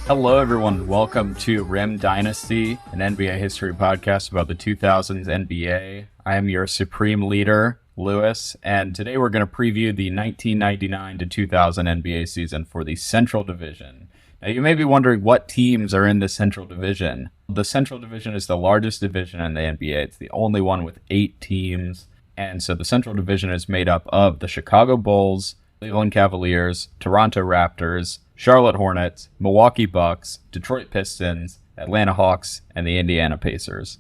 Hello, everyone. Welcome to Rim Dynasty, an NBA history podcast about the 2000s NBA. I am your supreme leader, Lewis, and today we're going to preview the 1999 to 2000 NBA season for the Central Division. Now, you may be wondering what teams are in the Central Division. The Central Division is the largest division in the NBA. It's the only one with 8 teams, and so the Central Division is made up of the Chicago Bulls, Cleveland Cavaliers, Toronto Raptors, Charlotte Hornets, Milwaukee Bucks, Detroit Pistons, Atlanta Hawks, and the Indiana Pacers.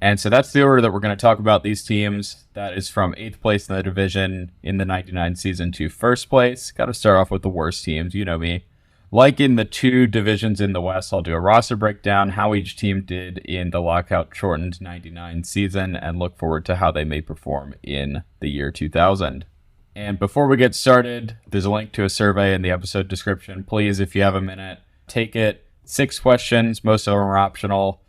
And so that's the order that we're going to talk about these teams. That is from 8th place in the division in the 99 season to 1st place. Got to start off with the worst teams, you know me. Like in the 2 divisions in the West, I'll do a roster breakdown, how each team did in the lockout-shortened 99 season, and look forward to how they may perform in the year 2000. And before we get started, there's a link to a survey in the episode description. Please, if you have a minute, take it. 6 questions, most of them are optional.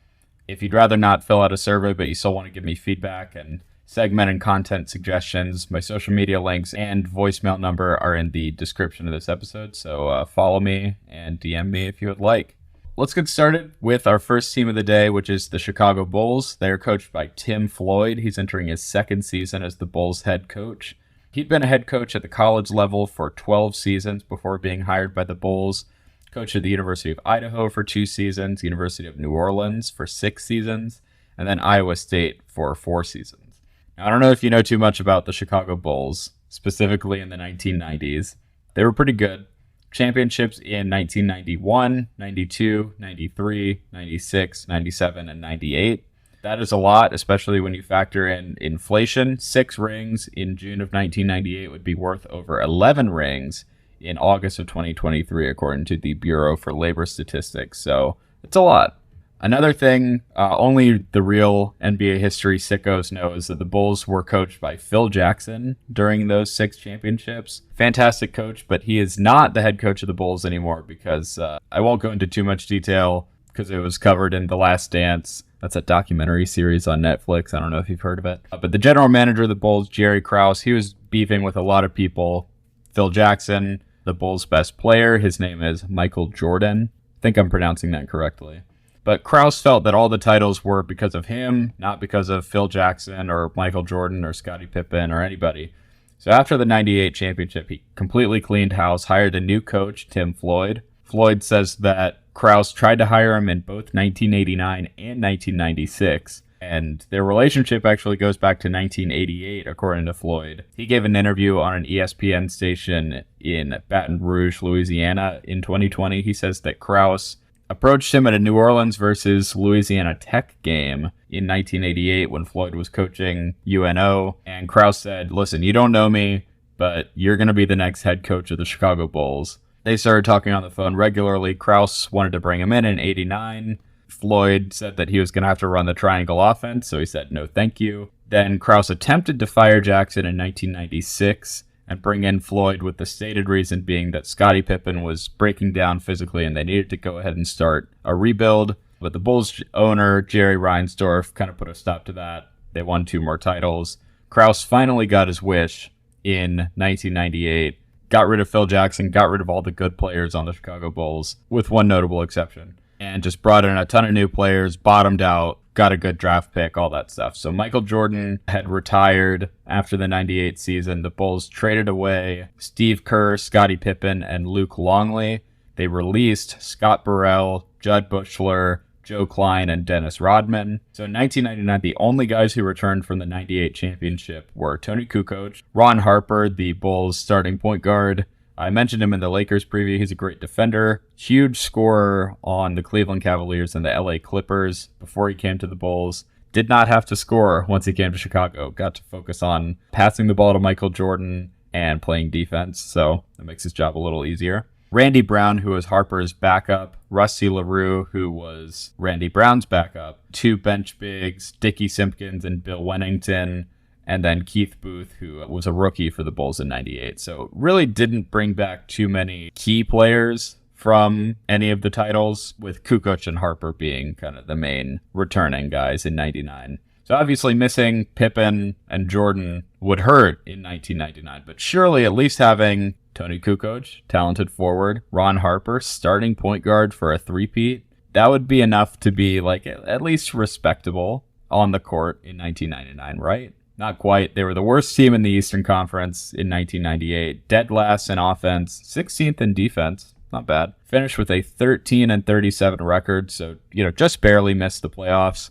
If you'd rather not fill out a survey, but you still want to give me feedback and segment and content suggestions, my social media links and voicemail number are in the description of this episode. So follow me and DM me if you would like. Let's get started with our first team of the day, which is the Chicago Bulls. They are coached by Tim Floyd. He's entering his 2nd season as the Bulls head coach. He'd been a head coach at the college level for 12 seasons before being hired by the Bulls. Coach at the University of Idaho for 2 seasons, University of New Orleans for 6 seasons, and then Iowa State for 4 seasons. Now, I don't know if you know too much about the Chicago Bulls, specifically in the 1990s. They were pretty good. Championships in 1991, 92, 93, 96, 97, and 98. That is a lot, especially when you factor in inflation. 6 rings in June of 1998 would be worth over 11 rings in August of 2023, according to the Bureau for Labor Statistics. So it's a lot. Another thing, only the real NBA history sickos know is that the Bulls were coached by Phil Jackson during those 6 championships. Fantastic coach, but he is not the head coach of the Bulls anymore because I won't go into too much detail because it was covered in The Last Dance. That's a documentary series on Netflix. I don't know if you've heard of it. But the general manager of the Bulls, Jerry Krause, he was beefing with a lot of people. Phil Jackson, the Bulls' best player, his name is Michael Jordan. I think I'm pronouncing that correctly. But Krause felt that all the titles were because of him, not because of Phil Jackson or Michael Jordan or Scottie Pippen or anybody. So after the 98 championship, he completely cleaned house, hired a new coach, Tim Floyd. Floyd says that Krause tried to hire him in both 1989 and 1996, and their relationship actually goes back to 1988, according to Floyd. He gave an interview on an ESPN station in Baton Rouge, Louisiana in 2020. He says that Krause approached him at a New Orleans versus Louisiana Tech game in 1988 when Floyd was coaching UNO, and Krause said, "Listen, you don't know me, but you're going to be the next head coach of the Chicago Bulls." They started talking on the phone regularly. Krause wanted to bring him in 89. Floyd said that he was going to have to run the triangle offense, so he said no thank you. Then Krause attempted to fire Jackson in 1996 and bring in Floyd with the stated reason being that Scottie Pippen was breaking down physically and they needed to go ahead and start a rebuild. But the Bulls owner, Jerry Reinsdorf, kind of put a stop to that. They won 2 more titles. Krause finally got his wish in 1998. Got rid of Phil Jackson, got rid of all the good players on the Chicago Bulls, with one notable exception, and just brought in a ton of new players, bottomed out, got a good draft pick, all that stuff. So Michael Jordan had retired after the 98 season. The Bulls traded away Steve Kerr, Scottie Pippen, and Luke Longley. They released Scott Burrell, Judd Buechler, Joe Klein, and Dennis Rodman. So in 1999, the only guys who returned from the 98 championship were Tony Kukoc, Ron Harper, the Bulls' starting point guard. I mentioned him in the Lakers preview. He's a great defender, huge scorer on the Cleveland Cavaliers and the LA Clippers before he came to the Bulls. Did not have to score once he came to Chicago. Got to focus on passing the ball to Michael Jordan and playing defense, so that makes his job a little easier. Randy Brown, who was Harper's backup, Rusty LaRue, who was Randy Brown's backup, 2 bench bigs, Dickie Simpkins and Bill Wennington, and then Keith Booth, who was a rookie for the Bulls in 98. So really didn't bring back too many key players from any of the titles, with Kukoc and Harper being kind of the main returning guys in 99. So obviously missing Pippen and Jordan would hurt in 1999, but surely at least having Tony Kukoc, talented forward, Ron Harper, starting point guard for a three-peat. That would be enough to be like at least respectable on the court in 1999, right? Not quite. They were the worst team in the Eastern Conference in 1998. Dead last in offense, 16th in defense. Not bad. Finished with a 13-37 record, so, just barely missed the playoffs.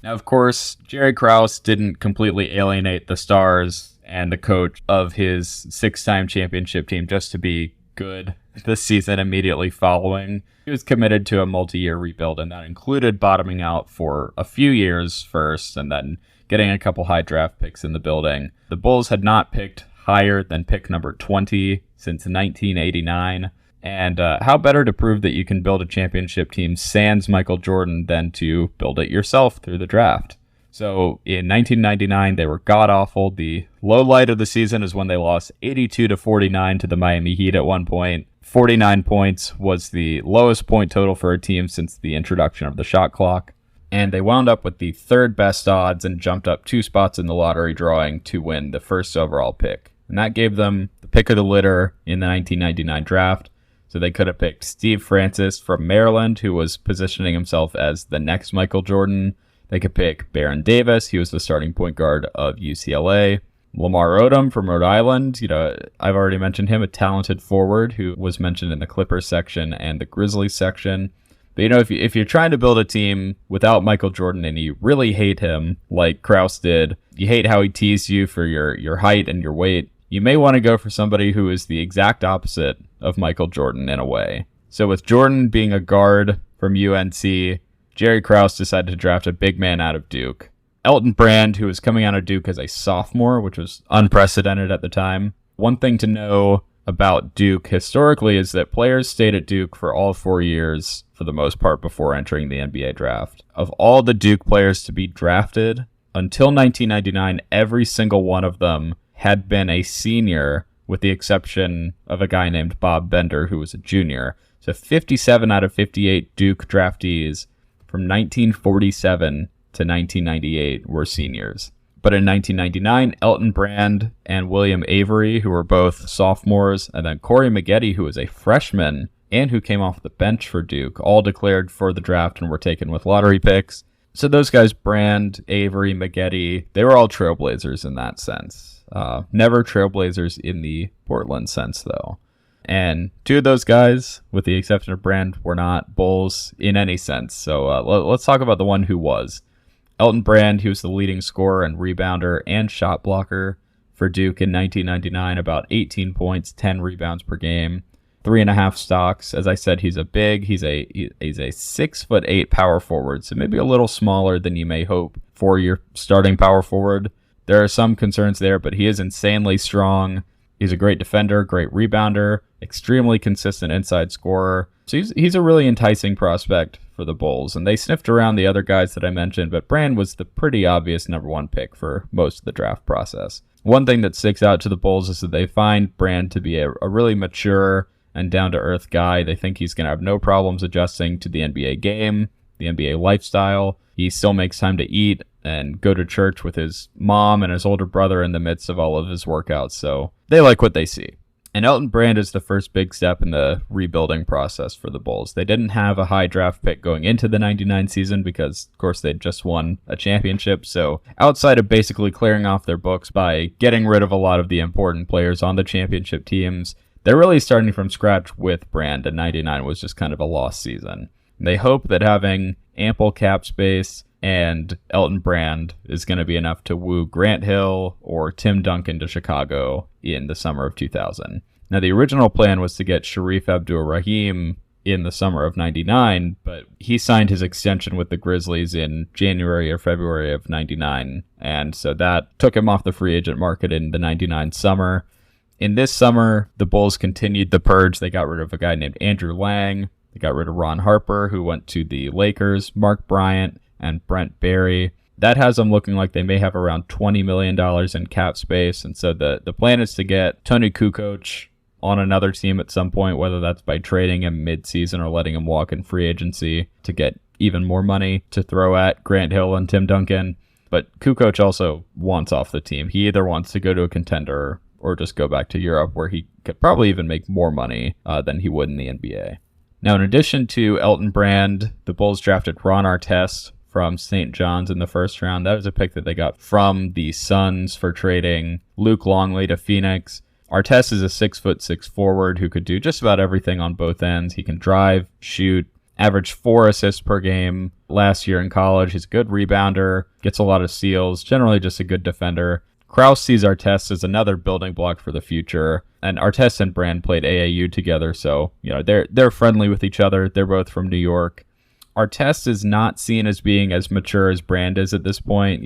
Now, of course, Jerry Krause didn't completely alienate the stars and the coach of his 6-time championship team just to be good this season immediately following. He was committed to a multi-year rebuild, and that included bottoming out for a few years first and then getting a couple high draft picks in the building. The Bulls had not picked higher than pick number 20 since 1989. And how better to prove that you can build a championship team sans Michael Jordan than to build it yourself through the draft? So in 1999, they were god-awful. The low light of the season is when they lost 82-49 to the Miami Heat at one point. 49 points was the lowest point total for a team since the introduction of the shot clock. And they wound up with the third best odds and jumped up 2 spots in the lottery drawing to win the first overall pick. And that gave them the pick of the litter in the 1999 draft. So they could have picked Steve Francis from Maryland, who was positioning himself as the next Michael Jordan. They could pick Baron Davis. He was the starting point guard of UCLA. Lamar Odom from Rhode Island. I've already mentioned him, a talented forward who was mentioned in the Clippers section and the Grizzlies section. But, if you're trying to build a team without Michael Jordan and you really hate him, like Krause did, you hate how he teased you for your height and your weight, you may want to go for somebody who is the exact opposite of Michael Jordan in a way. So with Jordan being a guard from UNC, Jerry Krause decided to draft a big man out of Duke. Elton Brand, who was coming out of Duke as a sophomore, which was unprecedented at the time. One thing to know about Duke historically is that players stayed at Duke for all 4 years, for the most part, before entering the NBA draft. Of all the Duke players to be drafted, until 1999, every single one of them had been a senior, with the exception of a guy named Bob Bender, who was a junior. So 57 out of 58 Duke draftees from 1947 to 1998 were seniors. But in 1999, Elton Brand and William Avery, who were both sophomores, and then Corey Maggette, who was a freshman and who came off the bench for Duke, all declared for the draft and were taken with lottery picks. So those guys, Brand, Avery, Maggette, they were all trailblazers in that sense. Never trailblazers in the Portland sense, though. And 2 of those guys, with the exception of Brand, were not Bulls in any sense. So let's talk about the one who was. Elton Brand, he was the leading scorer and rebounder and shot blocker for Duke in 1999, about 18 points, 10 rebounds per game, 3.5 stocks. As I said, he's a 6'8" power forward, so maybe a little smaller than you may hope for your starting power forward. There are some concerns there, but he is insanely strong. He's a great defender, great rebounder, extremely consistent inside scorer. So he's a really enticing prospect for the Bulls. And they sniffed around the other guys that I mentioned, but Brand was the pretty obvious number 1 pick for most of the draft process. One thing that sticks out to the Bulls is that they find Brand to be a really mature and down-to-earth guy. They think he's going to have no problems adjusting to the NBA game, the NBA lifestyle. He still makes time to eat and go to church with his mom and his older brother in the midst of all of his workouts. So they like what they see. And Elton Brand is the first big step in the rebuilding process for the Bulls. They didn't have a high draft pick going into the 99 season because, of course, they'd just won a championship. So outside of basically clearing off their books by getting rid of a lot of the important players on the championship teams, they're really starting from scratch with Brand, and 99 was just kind of a lost season. They hope that having ample cap space and Elton Brand is going to be enough to woo Grant Hill or Tim Duncan to Chicago in the summer of 2000. Now, the original plan was to get Sharif Abdur-Rahim in the summer of 99, but he signed his extension with the Grizzlies in January or February of 99, and so that took him off the free agent market in the 99 summer. In this summer, the Bulls continued the purge. They got rid of a guy named Andrew Lang. They got rid of Ron Harper, who went to the Lakers, Mark Bryant, and Brent Barry. That has them looking like they may have around $20 million in cap space. And so the plan is to get Tony Kukoc on another team at some point, whether that's by trading him mid-season or letting him walk in free agency to get even more money to throw at Grant Hill and Tim Duncan. But Kukoc also wants off the team. He either wants to go to a contender or just go back to Europe, where he could probably even make more money than he would in the NBA. Now, in addition to Elton Brand, the Bulls drafted Ron Artest from St. John's in the first round. That was a pick that they got from the Suns for trading Luke Longley to Phoenix. Artest is a 6'6" forward who could do just about everything on both ends. He can drive, shoot, averaged 4 assists per game last year in college. He's a good rebounder, gets a lot of steals, generally just a good defender. Krause sees Artest as another building block for the future, and Artest and Brand played AAU together, so they're friendly with each other. They're both from New York. Artest is not seen as being as mature as Brand is at this point.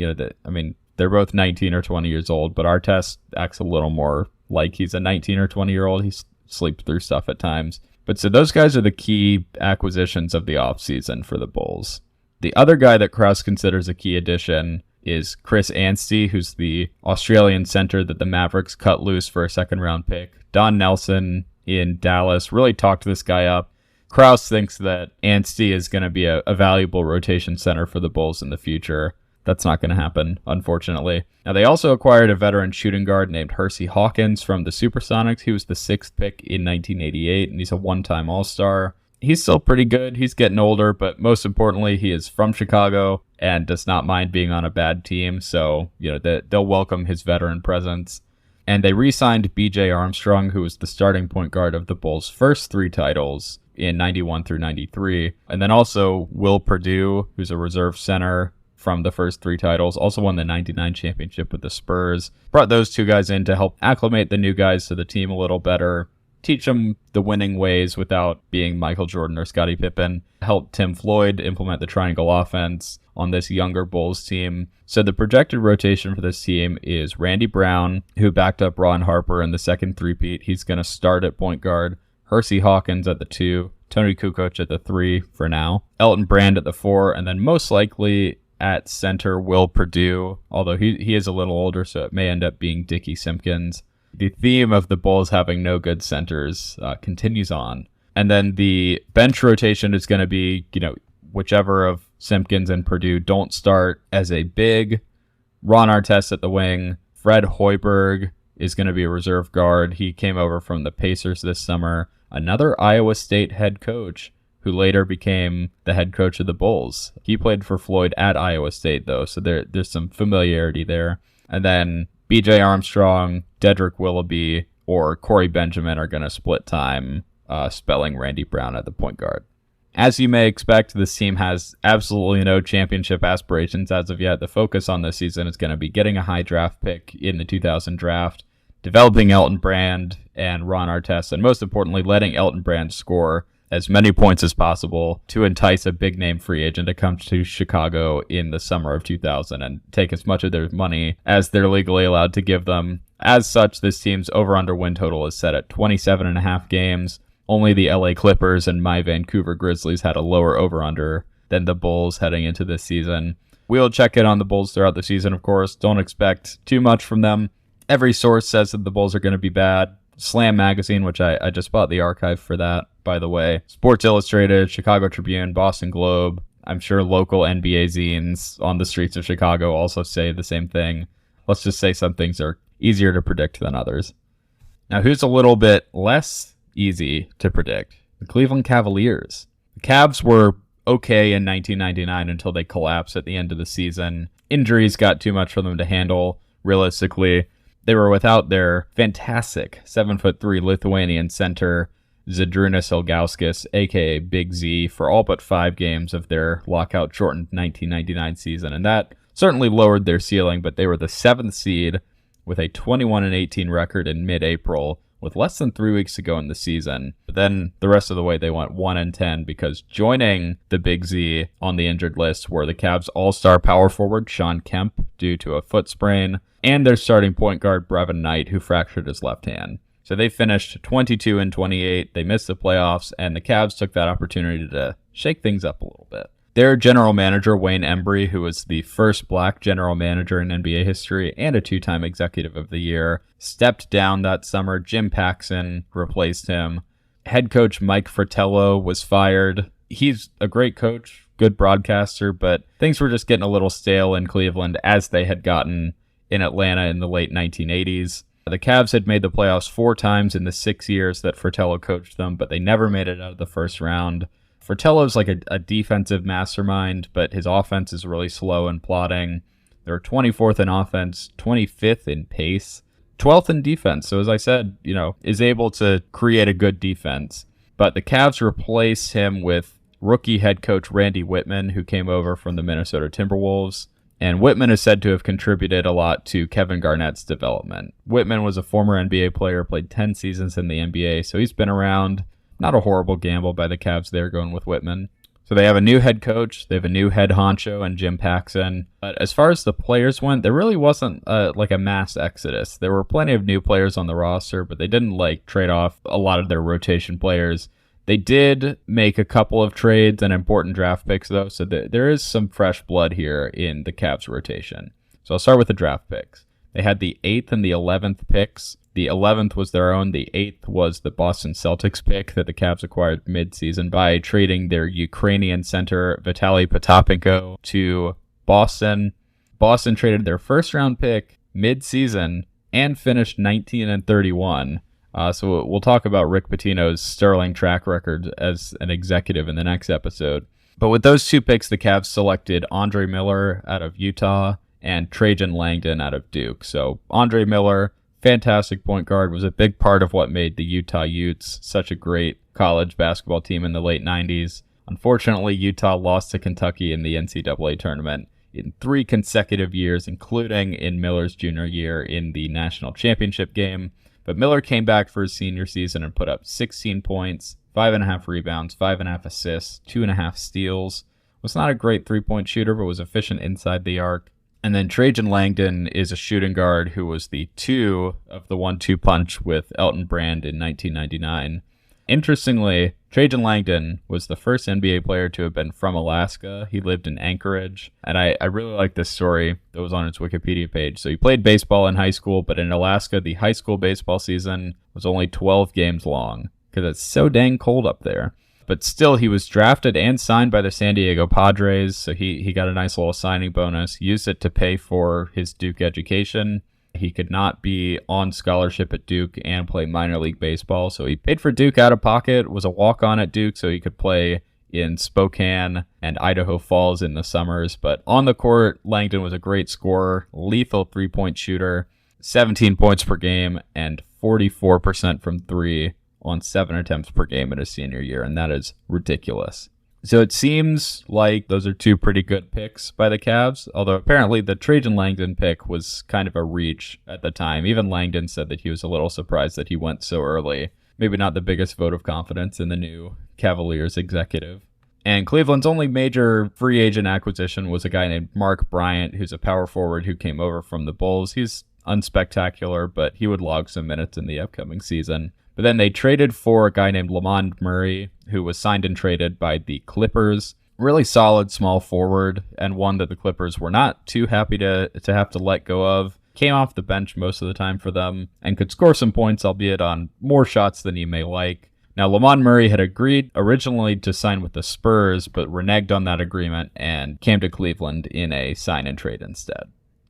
They're both 19 or 20 years old, but Artest acts a little more like he's a 19 or 20-year-old. He sleeps through stuff at times. But so those guys are the key acquisitions of the offseason for the Bulls. The other guy that Krause considers a key addition is Chris Anstey, who's the Australian center that the Mavericks cut loose for a second-round pick. Don Nelson in Dallas really talked this guy up. Krause thinks that Anstey is going to be a valuable rotation center for the Bulls in the future. That's not going to happen, unfortunately. Now, they also acquired a veteran shooting guard named Hersey Hawkins from the Supersonics. He was the 6th pick in 1988, and he's a one-time All-Star. He's still pretty good. He's getting older, but most importantly, he is from Chicago and does not mind being on a bad team. So, they'll welcome his veteran presence. And they re-signed B.J. Armstrong, who was the starting point guard of the Bulls' first 3 titles in 91 through 93. And then also Will Perdue, who's a reserve center from the first 3 titles, also won the 99 championship with the Spurs. Brought those 2 guys in to help acclimate the new guys to the team a little better, teach them the winning ways without being Michael Jordan or Scottie Pippen, help Tim Floyd implement the triangle offense on this younger Bulls team. So the projected rotation for this team is Randy Brown, who backed up Ron Harper in the second three-peat. He's going to start at point guard. Hersey Hawkins at the 2, Tony Kukoc at the 3 for now, Elton Brand at the 4, and then most likely at center Will Perdue, although he is a little older, so it may end up being Dickie Simpkins. The theme of the Bulls having no good centers continues on. And then the bench rotation is going to be, whichever of Simpkins and Perdue don't start as a big. Ron Artest at the wing. Fred Hoiberg is going to be a reserve guard. He came over from the Pacers this summer. Another Iowa State head coach who later became the head coach of the Bulls. He played for Floyd at Iowa State, though, so there's some familiarity there. And then B.J. Armstrong, Dedrick Willoughby, or Corey Benjamin are going to split time spelling Randy Brown at the point guard. As you may expect, this team has absolutely no championship aspirations as of yet. The focus on this season is going to be getting a high draft pick in the 2000 draft, developing Elton Brand and Ron Artest, and most importantly, letting Elton Brand score as many points as possible to entice a big-name free agent to come to Chicago in the summer of 2000 and take as much of their money as they're legally allowed to give them. As such, this team's over-under win total is set at 27.5 games. Only the LA Clippers and my Vancouver Grizzlies had a lower over-under than the Bulls heading into this season. We'll check in on the Bulls throughout the season, of course. Don't expect too much from them. Every source says that the Bulls are going to be bad. Slam Magazine, which I just bought the archive for that, by the way. Sports Illustrated, Chicago Tribune, Boston Globe. I'm sure local NBA zines on the streets of Chicago also say the same thing. Let's just say some things are easier to predict than others. Now, who's a little bit less easy to predict? The Cleveland Cavaliers. The Cavs were okay in 1999 until they collapsed at the end of the season. Injuries got too much for them to handle, realistically. They were without their fantastic 7'3" Lithuanian center, Zydrunas Ilgauskas, a.k.a. Big Z, for all but 5 games of their lockout-shortened 1999 season. And that certainly lowered their ceiling, but they were the 7th seed with a 21-18 record in mid-April, with less than 3 weeks to go in the season. But then the rest of the way they went 1-10 because joining the Big Z on the injured list were the Cavs all-star power forward Sean Kemp due to a foot sprain, and their starting point guard Brevin Knight, who fractured his left hand. So they finished 22-28. They missed the playoffs, and the Cavs took that opportunity to shake things up a little bit. Their general manager, Wayne Embry, who was the first black general manager in NBA history and a 2-time executive of the year, stepped down that summer. Jim Paxson replaced him. Head coach Mike Fratello was fired. He's a great coach, good broadcaster, but things were just getting a little stale in Cleveland as they had gotten in Atlanta in the late 1980s. The Cavs had made the playoffs 4 times in the 6 years that Fratello coached them, but they never made it out of the first round. Fratello's like a defensive mastermind, but his offense is really slow and plodding. They're 24th in offense, 25th in pace, 12th in defense. So as I said, is able to create a good defense. But the Cavs replace him with rookie head coach Randy Whitman, who came over from the Minnesota Timberwolves. And Whitman is said to have contributed a lot to Kevin Garnett's development. Whitman was a former NBA player, played 10 seasons in the NBA, so he's been around. Not a horrible gamble by the Cavs there going with Whitman. So they have a new head coach, they have a new head honcho and Jim Paxson. But as far as the players went, there really wasn't like a mass exodus. There were plenty of new players on the roster, but they didn't trade off a lot of their rotation players. They did make a couple of trades and important draft picks, though, so there is some fresh blood here in the Cavs rotation. So I'll start with the draft picks. They had the 8th and the 11th picks. The 11th was their own. The 8th was the Boston Celtics pick that the Cavs acquired mid-season by trading their Ukrainian center Vitaly Potapenko to Boston. Boston traded their first-round pick mid-season and finished 19-31. So we'll talk about Rick Pitino's sterling track record as an executive in the next episode. But with those 2 picks, the Cavs selected Andre Miller out of Utah and Trajan Langdon out of Duke. So Andre Miller, fantastic point guard, was a big part of what made the Utah Utes such a great college basketball team in the late 90s. Unfortunately, Utah lost to Kentucky in the NCAA tournament in 3 consecutive years, including in Miller's junior year in the national championship game. But Miller came back for his senior season and put up 16 points, 5.5 rebounds, 5.5 assists, 2.5 steals. Was not a great three-point shooter, but was efficient inside the arc. And then Trajan Langdon is a shooting guard who was the 2 of the 1-2 punch with Elton Brand in 1999. Interestingly, Trajan Langdon was the first NBA player to have been from Alaska. He lived in Anchorage, and I really like this story that was on his Wikipedia page. So he played baseball in high school, but in Alaska, the high school baseball season was only 12 games long because it's so dang cold up there. But still, he was drafted and signed by the San Diego Padres, so he got a nice little signing bonus, used it to pay for his Duke education. He could not be on scholarship at Duke and play minor league baseball, so he paid for Duke out of pocket, was a walk-on at Duke, so he could play in Spokane and Idaho Falls in the summers. But on the court, Langdon was a great scorer, lethal three-point shooter, 17 points per game, and 44% from 3 on 7 attempts per game in his senior year, and that is ridiculous. So it seems like those are 2 pretty good picks by the Cavs, although apparently the Trajan Langdon pick was kind of a reach at the time. Even Langdon said that he was a little surprised that he went so early. Maybe not the biggest vote of confidence in the new Cavaliers executive. And Cleveland's only major free agent acquisition was a guy named Mark Bryant, who's a power forward who came over from the Bulls. He's unspectacular, but he would log some minutes in the upcoming season. But then they traded for a guy named Lamond Murray, who was signed and traded by the Clippers. Really solid small forward, and one that the Clippers were not too happy to have to let go of. Came off the bench most of the time for them, and could score some points, albeit on more shots than you may like. Now, Lamond Murray had agreed originally to sign with the Spurs, but reneged on that agreement and came to Cleveland in a sign and trade instead.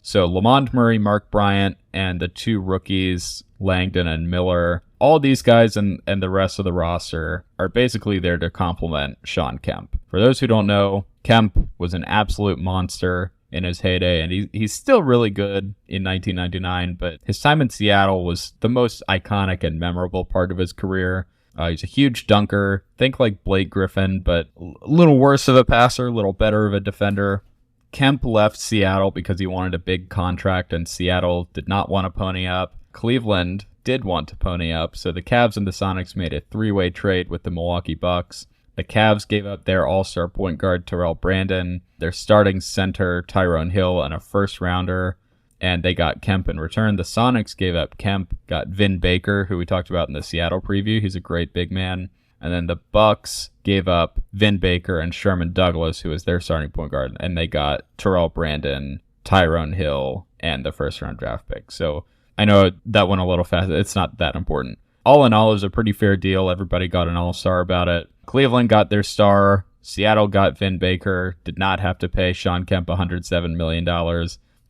So Lamond Murray, Mark Bryant, and the 2 rookies, Langdon and Miller, all these guys and the rest of the roster are basically there to complement Shawn Kemp. For those who don't know, Kemp was an absolute monster in his heyday, and he's still really good in 1999, but his time in Seattle was the most iconic and memorable part of his career. He's a huge dunker, think like Blake Griffin, but a little worse of a passer, a little better of a defender. Kemp left Seattle because he wanted a big contract, and Seattle did not want to pony up. Cleveland did want to pony up, so the Cavs and the Sonics made a 3-way trade with the Milwaukee Bucks. The Cavs gave up their all-star point guard Terrell Brandon, their starting center Tyrone Hill, and a first-rounder, and they got Kemp in return. The Sonics gave up Kemp, got Vin Baker, who we talked about in the Seattle preview. He's a great big man. And then the Bucks gave up Vin Baker and Sherman Douglas, who was their starting point guard, and they got Terrell Brandon, Tyrone Hill, and the first-round draft pick. So I know that went a little fast. It's not that important. All in all, it was a pretty fair deal. Everybody got an all-star about it. Cleveland got their star. Seattle got Vin Baker, did not have to pay Shawn Kemp $107 million.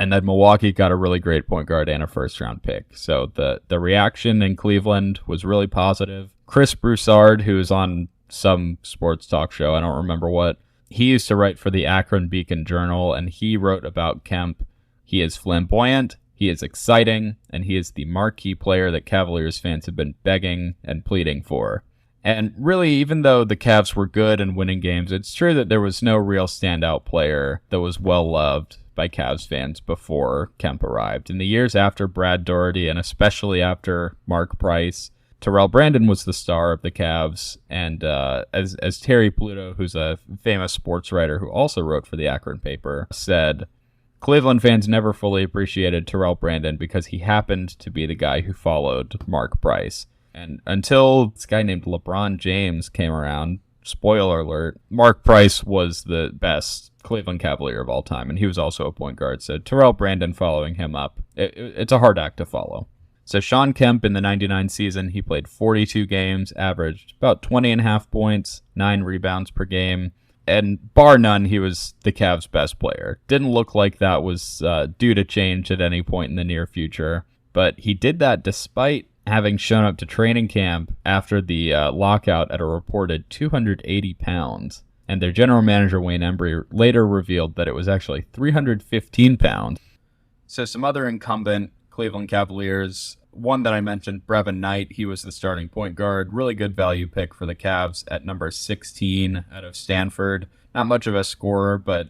And then Milwaukee got a really great point guard and a first-round pick. So the reaction in Cleveland was really positive. Chris Broussard, who is on some sports talk show, I don't remember what, he used to write for the Akron Beacon Journal, and he wrote about Kemp. He is flamboyant, he is exciting, and he is the marquee player that Cavaliers fans have been begging and pleading for. And really, even though the Cavs were good and winning games, it's true that there was no real standout player that was well-loved by Cavs fans before Kemp arrived. In the years after Brad Daugherty, and especially after Mark Price, Terrell Brandon was the star of the Cavs, and as Terry Pluto, who's a famous sports writer who also wrote for the Akron paper, said, Cleveland fans never fully appreciated Terrell Brandon because he happened to be the guy who followed Mark Price. And until this guy named LeBron James came around, spoiler alert, Mark Price was the best Cleveland Cavalier of all time, and he was also a point guard. So Terrell Brandon following him up, it's a hard act to follow. So Shawn Kemp in the 99 season, he played 42 games, averaged about 20.5 points, 9 rebounds per game, and bar none, he was the Cavs' best player. Didn't look like that was due to change at any point in the near future, but he did that despite having shown up to training camp after the lockout at a reported 280 pounds. And their general manager, Wayne Embry, later revealed that it was actually 315 pounds. So some other incumbent Cleveland Cavaliers, one that I mentioned, Brevin Knight, he was the starting point guard. Really good value pick for the Cavs at number 16 out of Stanford. Not much of a scorer, but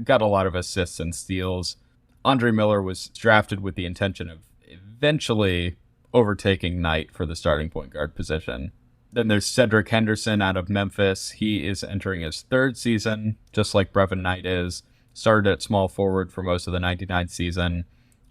got a lot of assists and steals. Andre Miller was drafted with the intention of eventually overtaking Knight for the starting point guard position. Then there's Cedric Henderson out of Memphis. He is entering his third season, just like Brevin Knight is. Started at small forward for most of the 99 season.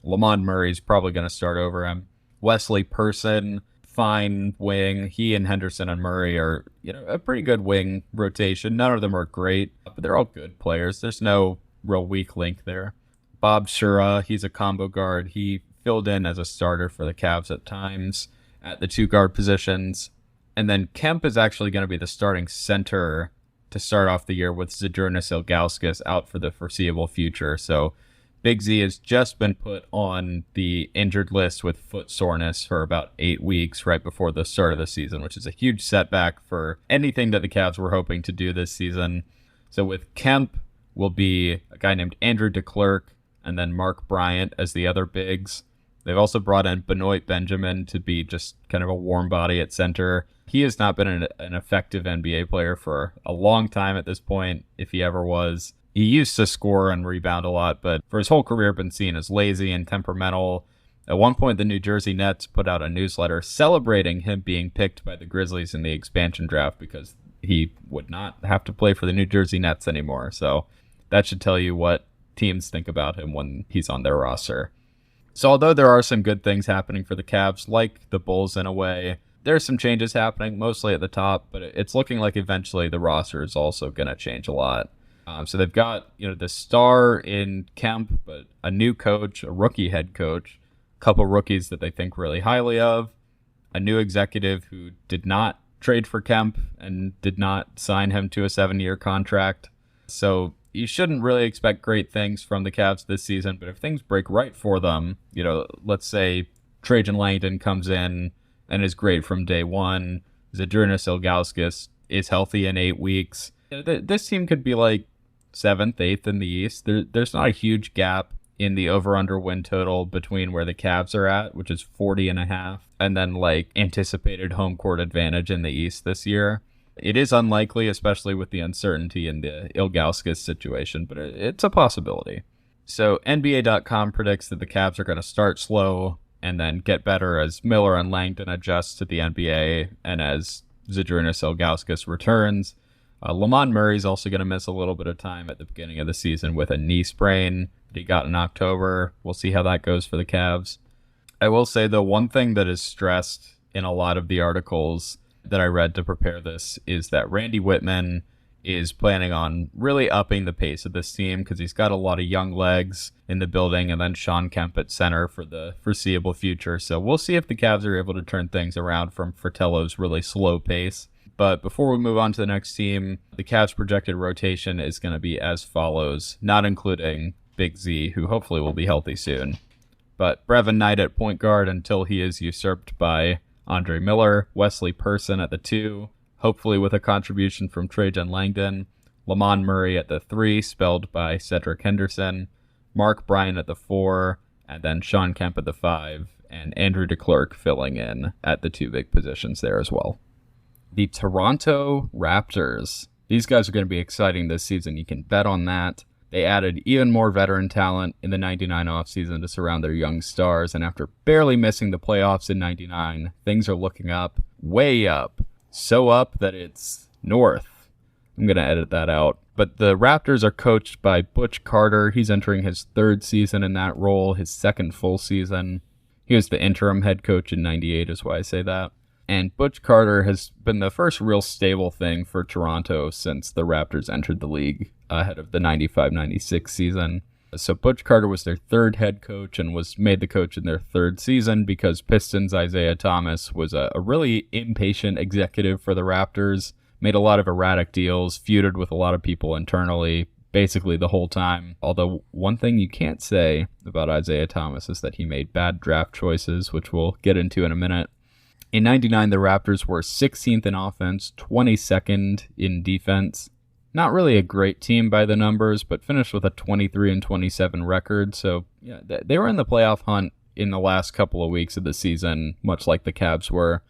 Lamond Murray's probably going to start over him. Wesley Person, fine wing. He and Henderson and Murray are, a pretty good wing rotation. None of them are great, but they're all good players. There's no real weak link there. Bob Shura, he's a combo guard. He filled in as a starter for the Cavs at times at the two guard positions. And then Kemp is actually going to be the starting center to start off the year with Zydrunas Ilgauskas out for the foreseeable future. So Big Z has just been put on the injured list with foot soreness for about 8 weeks right before the start of the season, which is a huge setback for anything that the Cavs were hoping to do this season. So with Kemp will be a guy named Andrew DeClercq and then Mark Bryant as the other bigs. They've also brought in Benoit Benjamin to be just kind of a warm body at center. He has not been an effective NBA player for a long time at this point, if he ever was. He used to score and rebound a lot, but for his whole career been seen as lazy and temperamental. At one point, the New Jersey Nets put out a newsletter celebrating him being picked by the Grizzlies in the expansion draft because he would not have to play for the New Jersey Nets anymore. So that should tell you what teams think about him when he's on their roster. So although there are some good things happening for the Cavs, like the Bulls in a way, there's some changes happening, mostly at the top, but it's looking like eventually the roster is also going to change a lot. So they've got, the star in Kemp, but a new coach, a rookie head coach, a couple rookies that they think really highly of, a new executive who did not trade for Kemp and did not sign him to a 7-year contract. So you shouldn't really expect great things from the Cavs this season, but if things break right for them, let's say Trajan Langdon comes in and is great from day one, Zydrunas Ilgauskas is healthy in 8 weeks, this team could be like 7th, 8th in the East. There's not a huge gap in the over-under win total between where the Cavs are at, which is 40.5, and then like anticipated home court advantage in the East this year. It is unlikely, especially with the uncertainty in the Ilgauskas situation, but it's a possibility. So NBA.com predicts that the Cavs are going to start slow and then get better as Miller and Langdon adjust to the NBA and as Zydrunas Ilgauskas returns. Lamond Murray's also going to miss a little bit of time at the beginning of the season with a knee sprain that he got in October. We'll see how that goes for the Cavs. I will say, though, one thing that is stressed in a lot of the articles that I read to prepare this is that Randy Whitman is planning on really upping the pace of this team because he's got a lot of young legs in the building and then Shawn Kemp at center for the foreseeable future. So we'll see if the Cavs are able to turn things around from Fratello's really slow pace. But before we move on to the next team, the Cavs' projected rotation is going to be as follows, not including Big Z, who hopefully will be healthy soon. But Brevin Knight at point guard until he is usurped by Andre Miller, Wesley Person at the 2, hopefully with a contribution from Trajan Langdon, Lamont Murray at the 3, spelled by Cedric Henderson, Mark Bryant at the 4, and then Sean Kemp at the 5, and Andrew DeClercq filling in at the 2 big positions there as well. The Toronto Raptors. These guys are going to be exciting this season. You can bet on that. They added even more veteran talent in the 99 offseason to surround their young stars, and after barely missing the playoffs in 99, things are looking up, way up. So up that it's north. I'm going to edit that out. But the Raptors are coached by Butch Carter. He's entering his 3rd season in that role, his 2nd full season. He was the interim head coach in 98 is why I say that. And Butch Carter has been the first real stable thing for Toronto since the Raptors entered the league ahead of the 95-96 season. So Butch Carter was their 3rd head coach and was made the coach in their 3rd season because Pistons Isaiah Thomas was a really impatient executive for the Raptors, made a lot of erratic deals, feuded with a lot of people internally, basically the whole time. Although one thing you can't say about Isaiah Thomas is that he made bad draft choices, which we'll get into in a minute. In 99, the Raptors were 16th in offense, 22nd in defense. Not really a great team by the numbers, but finished with a 23-27 record. So yeah, they were in the playoff hunt in the last couple of weeks of the season, much like the Cavs were.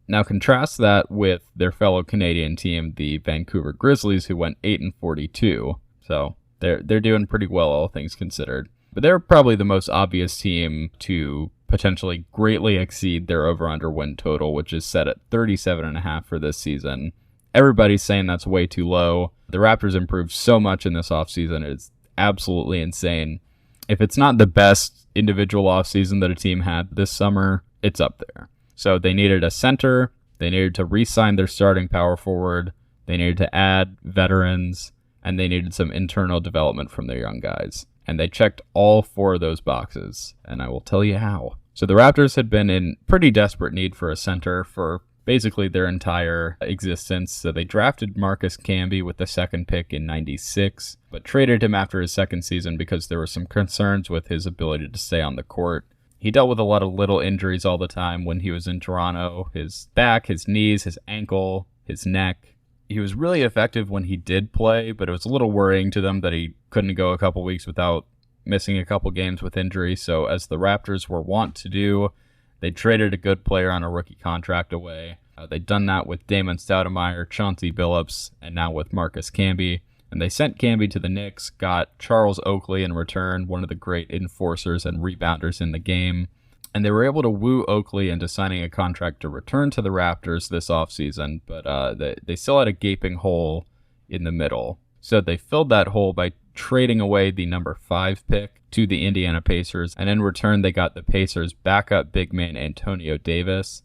Now contrast that with their fellow Canadian team, the Vancouver Grizzlies, who went 8-42. So they're doing pretty well, all things considered. But they're probably the most obvious team to potentially greatly exceed their over-under win total, which is set at 37.5 for this season. Everybody's saying that's way too low. The Raptors improved so much in this offseason. It's absolutely insane. If it's not the best individual offseason that a team had this summer, it's up there. So they needed a center. They needed to re-sign their starting power forward. They needed to add veterans. And they needed some internal development from their young guys. And they checked all 4 of those boxes. And I will tell you how. So the Raptors had been in pretty desperate need for a center for basically their entire existence. So they drafted Marcus Camby with the 2nd pick in 96, but traded him after his 2nd season because there were some concerns with his ability to stay on the court. He dealt with a lot of little injuries all the time when he was in Toronto. His back, his knees, his ankle, his neck. He was really effective when he did play, but it was a little worrying to them that he couldn't go a couple weeks without missing a couple games with injury. So as the Raptors were wont to do, they traded a good player on a rookie contract away. They'd done that with Damon Stoudemire, Chauncey Billups, and now with Marcus Camby. And they sent Camby to the Knicks, got Charles Oakley in return, one of the great enforcers and rebounders in the game. And they were able to woo Oakley into signing a contract to return to the Raptors this offseason, but they still had a gaping hole in the middle. So they filled that hole by trading away the number 5 pick to the Indiana Pacers, and in return they got the Pacers' backup big man Antonio Davis.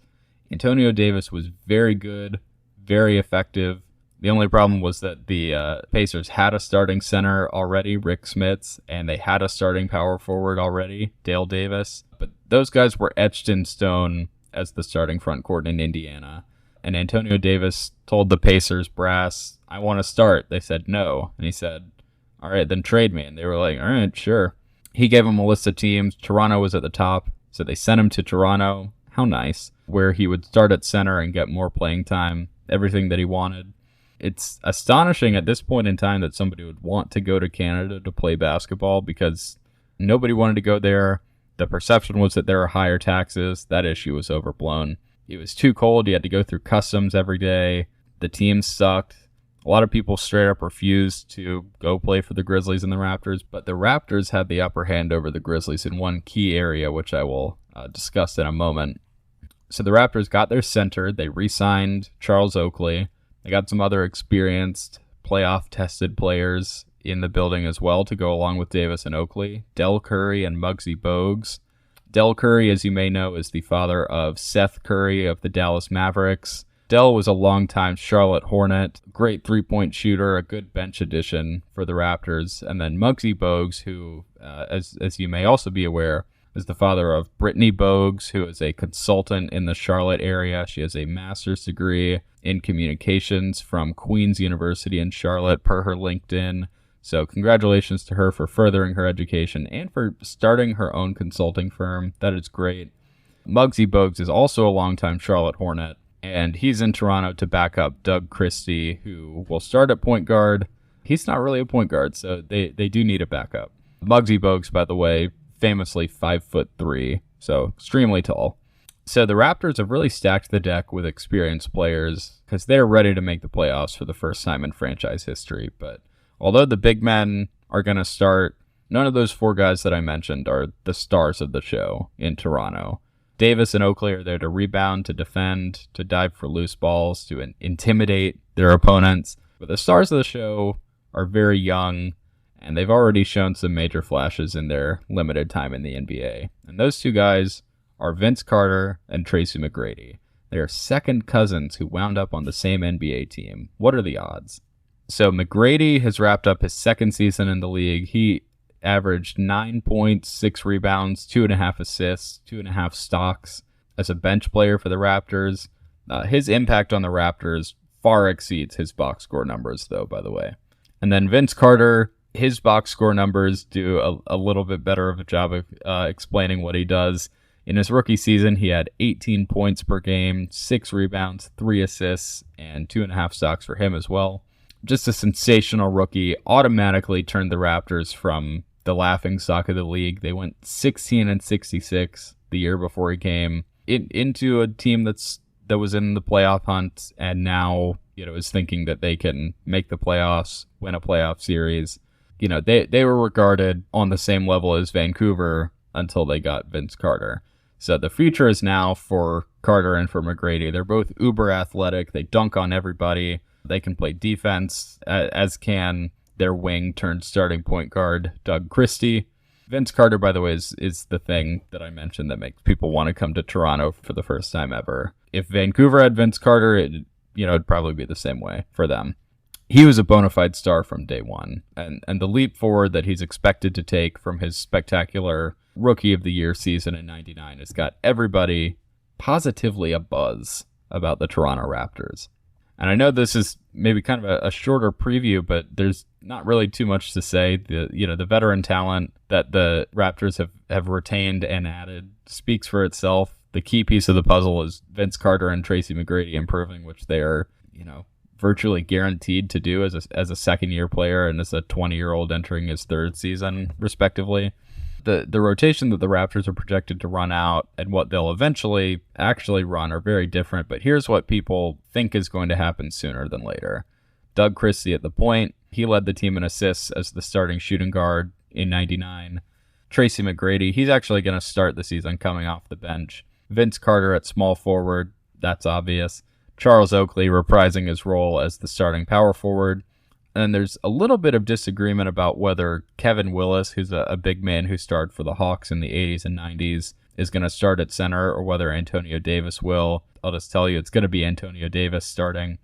Antonio Davis was very good, very effective. The only problem was that the Pacers had a starting center already, Rick Smits, and they had a starting power forward already, Dale Davis. But those guys were etched in stone as the starting front court in Indiana. And Antonio Davis told the Pacers brass, "I want to start." They said no. And he said, "All right, then trade me." And they were like, "All right, sure." He gave them a list of teams. Toronto was at the top, so they sent him to Toronto. How nice. Where he would start at center and get more playing time, everything that he wanted. It's astonishing at this point in time that somebody would want to go to Canada to play basketball because nobody wanted to go there. The perception was that there were higher taxes. That issue was overblown. It was too cold. You had to go through customs every day. The team sucked. A lot of people straight up refused to go play for the Grizzlies and the Raptors, but the Raptors had the upper hand over the Grizzlies in one key area, which I will discuss in a moment. So the Raptors got their center. They re-signed Charles Oakley. They got some other experienced playoff-tested players in the building as well to go along with Davis and Oakley, Del Curry and Muggsy Bogues. Del Curry, as you may know, is the father of Seth Curry of the Dallas Mavericks. Del was a longtime Charlotte Hornet, great three-point shooter, a good bench addition for the Raptors. And then Muggsy Bogues, who, as you may also be aware, is the father of Brittany Bogues, who is a consultant in the Charlotte area. She has a master's degree in communications from Queen's University in Charlotte, per her LinkedIn. So congratulations to her for furthering her education and for starting her own consulting firm. That is great. Muggsy Bogues is also a longtime Charlotte Hornet, and he's in Toronto to back up Doug Christie, who will start at point guard. He's not really a point guard, so they do need a backup. Muggsy Bogues, by the way, famously 5'3", so extremely tall. So the Raptors have really stacked the deck with experienced players because they're ready to make the playoffs for the first time in franchise history. But although the big men are going to start, none of those four guys that I mentioned are the stars of the show in Toronto. Davis and Oakley are there to rebound, to defend, to dive for loose balls, to intimidate their opponents. But the stars of the show are very young, and they've already shown some major flashes in their limited time in the NBA. And those two guys are Vince Carter and Tracy McGrady. They are second cousins who wound up on the same NBA team. What are the odds? So McGrady has wrapped up his second season in the league. He averaged 9 points, 6 rebounds, 2.5 assists, 2.5 stocks as a bench player for the Raptors. His impact on the Raptors far exceeds his box score numbers, though, by the way. And then Vince Carter, his box score numbers do a little bit better of a job of explaining what he does. In his rookie season, he had 18 points per game, 6 rebounds, 3 assists, and 2.5 stocks for him as well. Just a sensational rookie, automatically turned the Raptors from the laughingstock of the league. They went 16-66 the year before he came into a team that was in the playoff hunt, and now is thinking that they can make the playoffs, win a playoff series. They were regarded on the same level as Vancouver until they got Vince Carter. So the future is now for Carter and for McGrady. They're both uber athletic. They dunk on everybody. They can play defense, as can their wing turned starting point guard, Doug Christie. Vince Carter, by the way, is the thing that I mentioned that makes people want to come to Toronto for the first time ever. If Vancouver had Vince Carter, it'd probably be the same way for them. He was a bona fide star from day one, and the leap forward that he's expected to take from his spectacular Rookie of the Year season in '99 has got everybody positively abuzz about the Toronto Raptors. And I know this is maybe kind of a shorter preview, but there's not really too much to say. The veteran talent that the Raptors have retained and added speaks for itself. The key piece of the puzzle is Vince Carter and Tracy McGrady improving, which they are, virtually guaranteed to do as a second-year player and as a 20-year-old entering his third season, respectively. The rotation that the Raptors are projected to run out and what they'll eventually actually run are very different, but here's what people think is going to happen sooner than later. Doug Christie at the point, he led the team in assists as the starting shooting guard in '99. Tracy McGrady, he's actually going to start the season coming off the bench. Vince Carter at small forward, that's obvious. Charles Oakley reprising his role as the starting power forward. And there's a little bit of disagreement about whether Kevin Willis, who's a big man who starred for the Hawks in the 80s and 90s, is going to start at center, or whether Antonio Davis will. I'll just tell you, it's going to be Antonio Davis starting.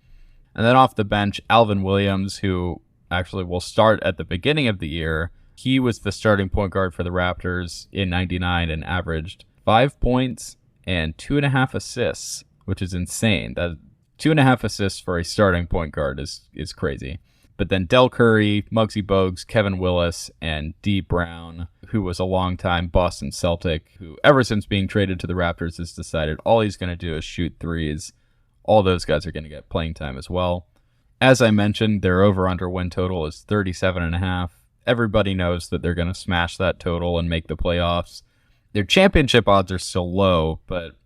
And then off the bench, Alvin Williams, who actually will start at the beginning of the year. He was the starting point guard for the Raptors in '99 and averaged 5 points and 2.5 assists, which is insane. That 2.5 assists for a starting point guard is crazy. But then Del Curry, Muggsy Bogues, Kevin Willis, and D. Brown, who was a longtime Boston Celtic, who ever since being traded to the Raptors has decided all he's going to do is shoot threes. All those guys are going to get playing time as well. As I mentioned, their over-under win total is 37.5. Everybody knows that they're going to smash that total and make the playoffs. Their championship odds are still low, but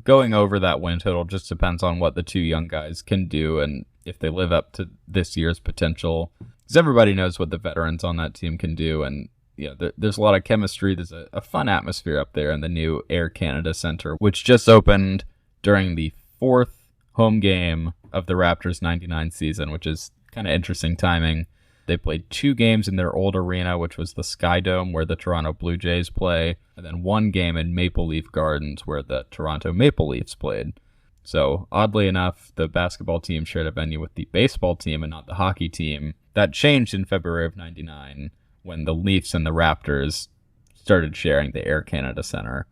going over that win total just depends on what the two young guys can do and if they live up to this year's potential. Because everybody knows what the veterans on that team can do, and there's a lot of chemistry. There's a fun atmosphere up there in the new Air Canada Centre, which just opened during the 4th home game of the Raptors '99 season, which is kind of interesting timing. They played 2 games in their old arena, which was the Sky Dome, where the Toronto Blue Jays play, and then 1 game in Maple Leaf Gardens, where the Toronto Maple Leafs played. So, oddly enough, the basketball team shared a venue with the baseball team and not the hockey team. That changed in February of '99 when the Leafs and the Raptors started sharing the Air Canada Centre.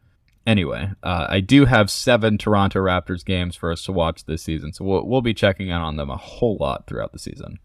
Anyway, I do have 7 Toronto Raptors games for us to watch this season, so we'll be checking in on them a whole lot throughout the season.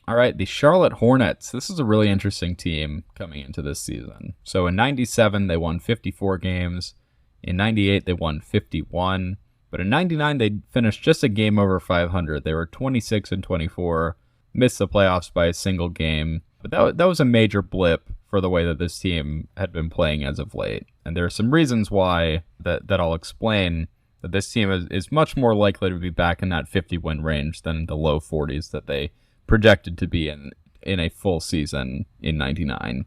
All right, the Charlotte Hornets. This is a really interesting team coming into this season. So in 97, they won 54 games. In 98, they won 51. But in 99, they finished just a game over 500. They were 26-24, missed the playoffs by a single game. But that was a major blip for the way that this team had been playing as of late. And there are some reasons why that I'll explain, that this team is much more likely to be back in that 50-win range than the low 40s that they projected to be in a full season in 99.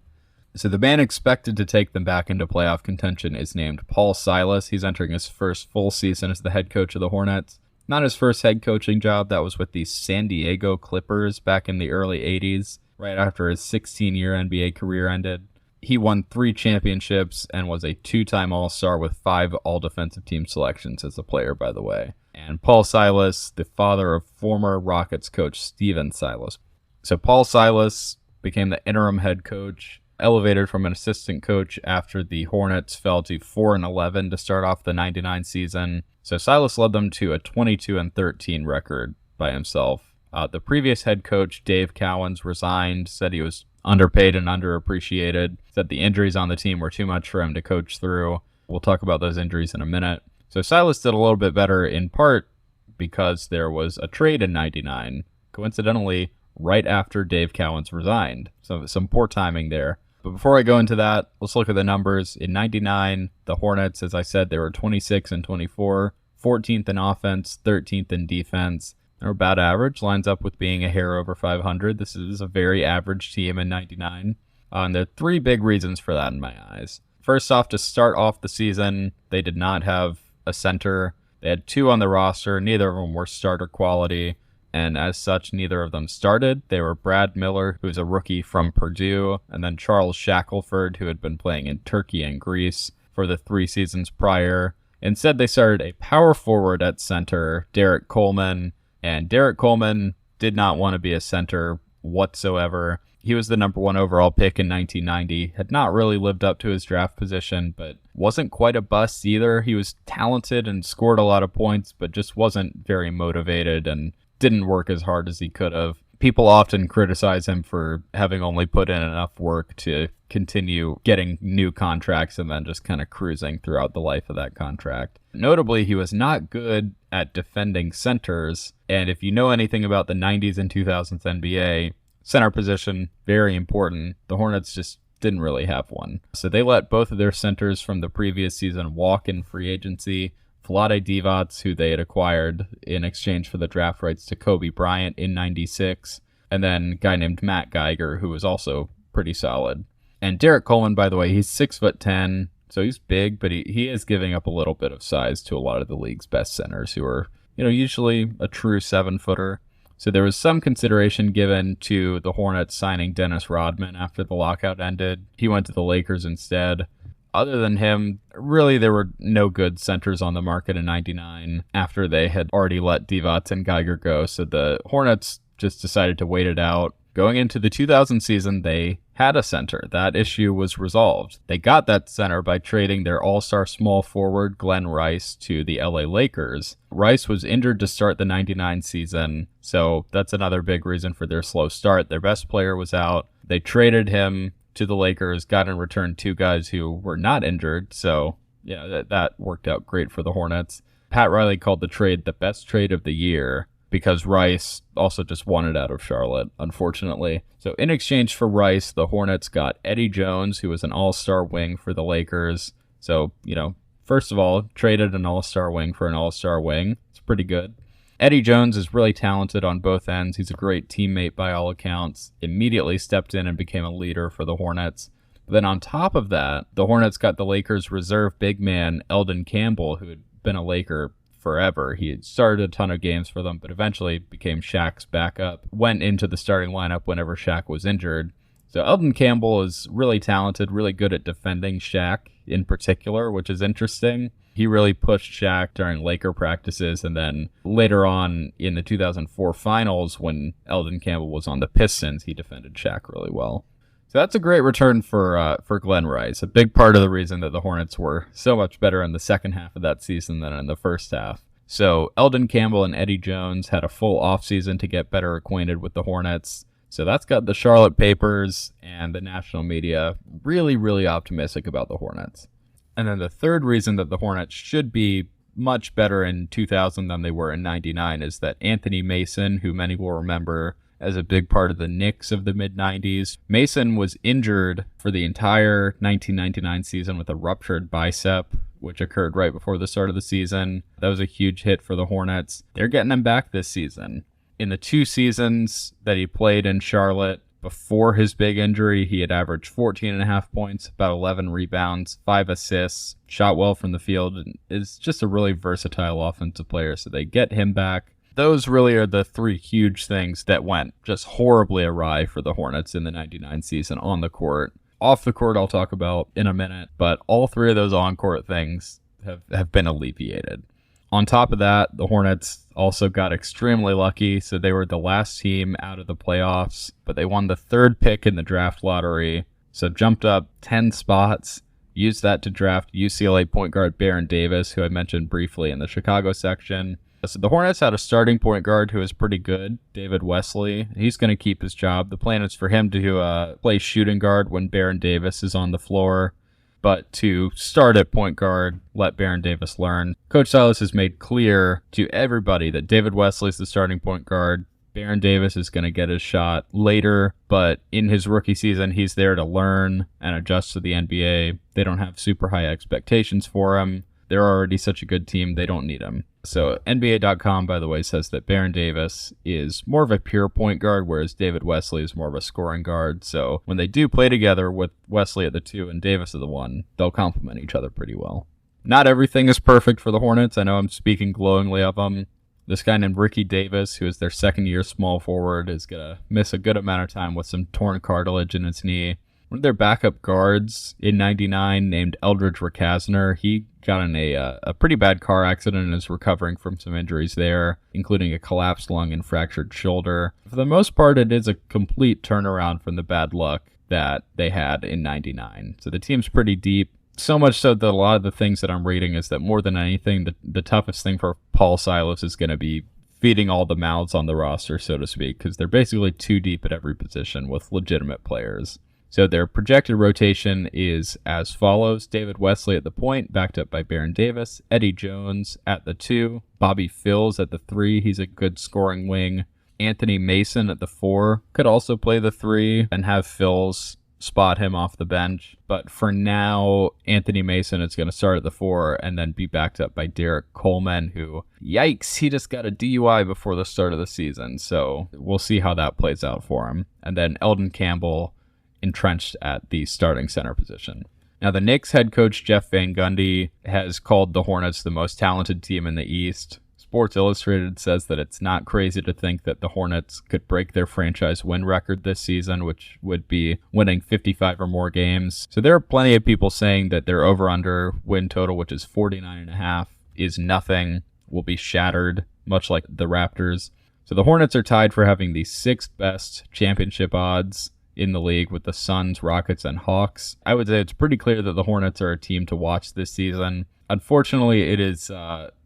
So the man expected to take them back into playoff contention is named Paul Silas. He's entering his first full season as the head coach of the Hornets. Not his first head coaching job. That was with the San Diego Clippers back in the early 80s, right after his 16-year NBA career ended. He won 3 championships and was a 2-time All-Star with 5 All-Defensive Team selections as a player, by the way. And Paul Silas, the father of former Rockets coach Steven Silas. So Paul Silas became the interim head coach, elevated from an assistant coach after the Hornets fell to 4-11 to start off the 99 season. So Silas led them to a 22-13 record by himself. The previous head coach, Dave Cowens, resigned, said he was underpaid and underappreciated, said the injuries on the team were too much for him to coach through. We'll talk about those injuries in a minute. So Silas did a little bit better in part because there was a trade in 99, coincidentally, right after Dave Cowens resigned. So some poor timing there. But before I go into that, let's look at the numbers. In 99, the Hornets, as I said, they were 26-24, 14th in offense, 13th in defense. They're about average, lines up with being a hair over 500. This is a very average team in 99. And there are 3 big reasons for that in my eyes. First off, to start off the season, they did not have a center. They had 2 on the roster. Neither of them were starter quality. And as such, neither of them started. They were Brad Miller, who's a rookie from Purdue, and then Charles Shackelford, who had been playing in Turkey and Greece for the 3 seasons prior. Instead, they started a power forward at center, Derek Coleman, and Derek Coleman did not want to be a center whatsoever. He was the number 1 overall pick in 1990, had not really lived up to his draft position, but wasn't quite a bust either. He was talented and scored a lot of points, but just wasn't very motivated and didn't work as hard as he could have. People often criticize him for having only put in enough work to continue getting new contracts and then just kind of cruising throughout the life of that contract. Notably, he was not good at defending centers, and if you know anything about the 90s and 2000s NBA, center position, very important. The Hornets just didn't really have one. So they let both of their centers from the previous season walk in free agency. Vlade Divac, who they had acquired in exchange for the draft rights to Kobe Bryant in 96, and then a guy named Matt Geiger, who was also pretty solid. And Derek Coleman, by the way, he's 6'10", so he's big, but he is giving up a little bit of size to a lot of the league's best centers, who are, usually a true 7-footer. So there was some consideration given to the Hornets signing Dennis Rodman after the lockout ended. He went to the Lakers instead. Other than him, really there were no good centers on the market in 99 after they had already let Divac and Geiger go. So the Hornets just decided to wait it out. Going into the 2000 season, they had a center. That issue was resolved. They got that center by trading their all-star small forward Glenn Rice to the LA Lakers. Rice was injured to start the 99 season, so that's another big reason for their slow start. Their best player was out. They traded him to the Lakers, got in return 2 guys who were not injured, so yeah, that worked out great for the Hornets. Pat Riley called the trade the best trade of the year because Rice also just wanted out of Charlotte, unfortunately. So in exchange for Rice, the Hornets got Eddie Jones, who was an all-star wing for the Lakers. So, first of all, traded an all-star wing for an all-star wing. It's pretty good. Eddie Jones is really talented on both ends. He's a great teammate by all accounts. Immediately stepped in and became a leader for the Hornets. But then on top of that, the Hornets got the Lakers' reserve big man, Eldon Campbell, who had been a Laker forever. He had started a ton of games for them, but eventually became Shaq's backup. Went into the starting lineup whenever Shaq was injured. So Eldon Campbell is really talented, really good at defending Shaq in particular, which is interesting. He really pushed Shaq during Laker practices, and then later on in the 2004 finals, when Eldon Campbell was on the Pistons, he defended Shaq really well. So that's a great return for Glenn Rice. A big part of the reason that the Hornets were so much better in the second half of that season than in the first half. So Eldon Campbell and Eddie Jones had a full offseason to get better acquainted with the Hornets. So that's got the Charlotte papers and the national media really, really optimistic about the Hornets. And then the third reason that the Hornets should be much better in 2000 than they were in 99 is that Anthony Mason, who many will remember as a big part of the Knicks of the mid-90s, Mason was injured for the entire 1999 season with a ruptured bicep, which occurred right before the start of the season. That was a huge hit for the Hornets. They're getting him back this season. In the 2 seasons that he played in Charlotte before his big injury, he had averaged 14.5 points, about 11 rebounds, 5 assists, shot well from the field, and is just a really versatile offensive player. So they get him back. Those really are the 3 huge things that went just horribly awry for the Hornets in the 99 season on the court. Off the court, I'll talk about in a minute, but all 3 of those on-court things have been alleviated. On top of that, the Hornets also got extremely lucky, so they were the last team out of the playoffs, but they won the 3rd pick in the draft lottery, so jumped up 10 spots, used that to draft UCLA point guard Baron Davis, who I mentioned briefly in the Chicago section. So the Hornets had a starting point guard who is pretty good, David Wesley. He's going to keep his job. The plan is for him to play shooting guard when Baron Davis is on the floor, but to start at point guard, let Baron Davis learn. Coach Silas has made clear to everybody that David Wesley is the starting point guard. Baron Davis is going to get his shot later, but in his rookie season, he's there to learn and adjust to the NBA. They don't have super high expectations for him. They're already such a good team, they don't need him. So NBA.com, by the way, says that Baron Davis is more of a pure point guard, whereas David Wesley is more of a scoring guard. So when they do play together with Wesley at the 2 and Davis at the 1, they'll complement each other pretty well. Not everything is perfect for the Hornets. I know I'm speaking glowingly of them. This guy named Ricky Davis, who is their second-year small forward, is going to miss a good amount of time with some torn cartilage in his knee. One of their backup guards in 99 named Eldridge Rakasner, he got in a pretty bad car accident and is recovering from some injuries there, including a collapsed lung and fractured shoulder. For the most part, it is a complete turnaround from the bad luck that they had in 99. So the team's pretty deep. So much so that a lot of the things that I'm reading is that more than anything, the toughest thing for Paul Silas is going to be feeding all the mouths on the roster, so to speak, because they're basically too deep at every position with legitimate players. So their projected rotation is as follows: David Wesley at the point, backed up by Baron Davis, Eddie Jones at the 2, Bobby Phills at the 3, he's a good scoring wing, Anthony Mason at the 4, could also play the 3 and have Phills spot him off the bench. But for now, Anthony Mason is going to start at the 4 and then be backed up by Derek Coleman, who, yikes, he just got a DUI before the start of the season. So we'll see how that plays out for him. And then Eldon Campbell entrenched at the starting center position. Now, the Knicks head coach Jeff Van Gundy has called the Hornets the most talented team in the East. Sports Illustrated says that it's not crazy to think that the Hornets could break their franchise win record this season, which would be winning 55 or more games. So there are plenty of people saying that their over-under win total, which is 49.5, is nothing, will be shattered, much like the Raptors. So the Hornets are tied for having the 6th best championship odds in the league with the Suns, Rockets, and Hawks. I would say it's pretty clear that the Hornets are a team to watch this season. Unfortunately, it is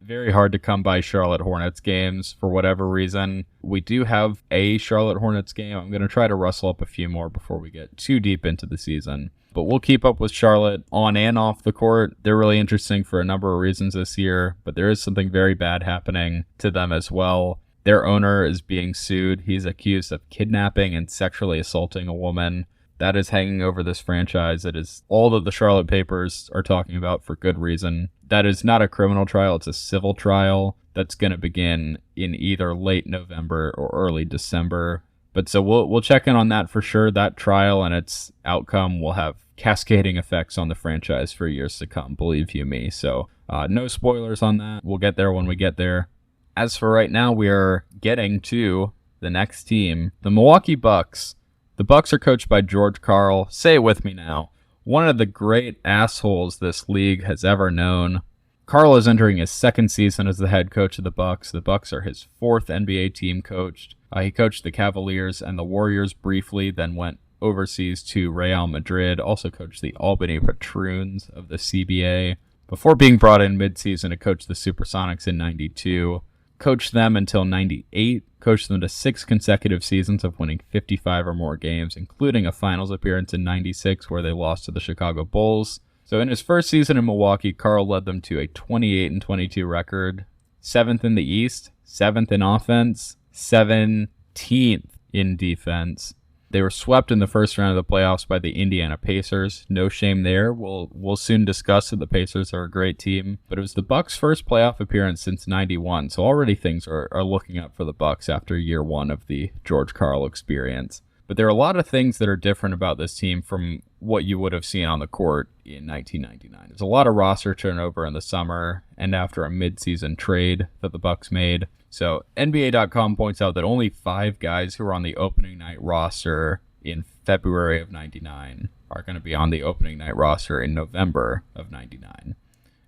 very hard to come by Charlotte Hornets games for whatever reason. We do have a Charlotte Hornets game. I'm going to try to rustle up a few more before we get too deep into the season. But we'll keep up with Charlotte on and off the court. They're really interesting for a number of reasons this year, but there is something very bad happening to them as well. Their owner is being sued. He's accused of kidnapping and sexually assaulting a woman. That is hanging over this franchise. It is all that the Charlotte papers are talking about for good reason. That is not a criminal trial. It's a civil trial that's going to begin in either late November or early December. But so we'll check in on that for sure. That trial and its outcome will have cascading effects on the franchise for years to come, believe you me. So no spoilers on that. We'll get there when we get there. As for right now, we are getting to the next team, the Milwaukee Bucks. The Bucks are coached by George Karl. Say it with me now. One of the great assholes this league has ever known. Karl is entering his 2nd season as the head coach of the Bucks. The Bucks are his 4th NBA team coached. He coached the Cavaliers and the Warriors briefly, then went overseas to Real Madrid. Also coached the Albany Patroons of the CBA before being brought in midseason to coach the Supersonics in '92. coached them until 98, coached them to 6 consecutive seasons of winning 55 or more games, including a finals appearance in 96 where they lost to the Chicago Bulls. So in his first season in Milwaukee, Karl led them to a 28-22 record, 7th in the East, 7th in offense, 17th in defense. They were swept in the first round of the playoffs by the Indiana Pacers. No shame there. We'll soon discuss that the Pacers are a great team. But it was the Bucks' first playoff appearance since 91, so already things are looking up for the Bucks after year one of the George Karl experience. But there are a lot of things that are different about this team from what you would have seen on the court in 1999. There's a lot of roster turnover in the summer and after a midseason trade that the Bucks made. So NBA.com points out that only 5 guys who were on the opening night roster in February of 99 are going to be on the opening night roster in November of 99.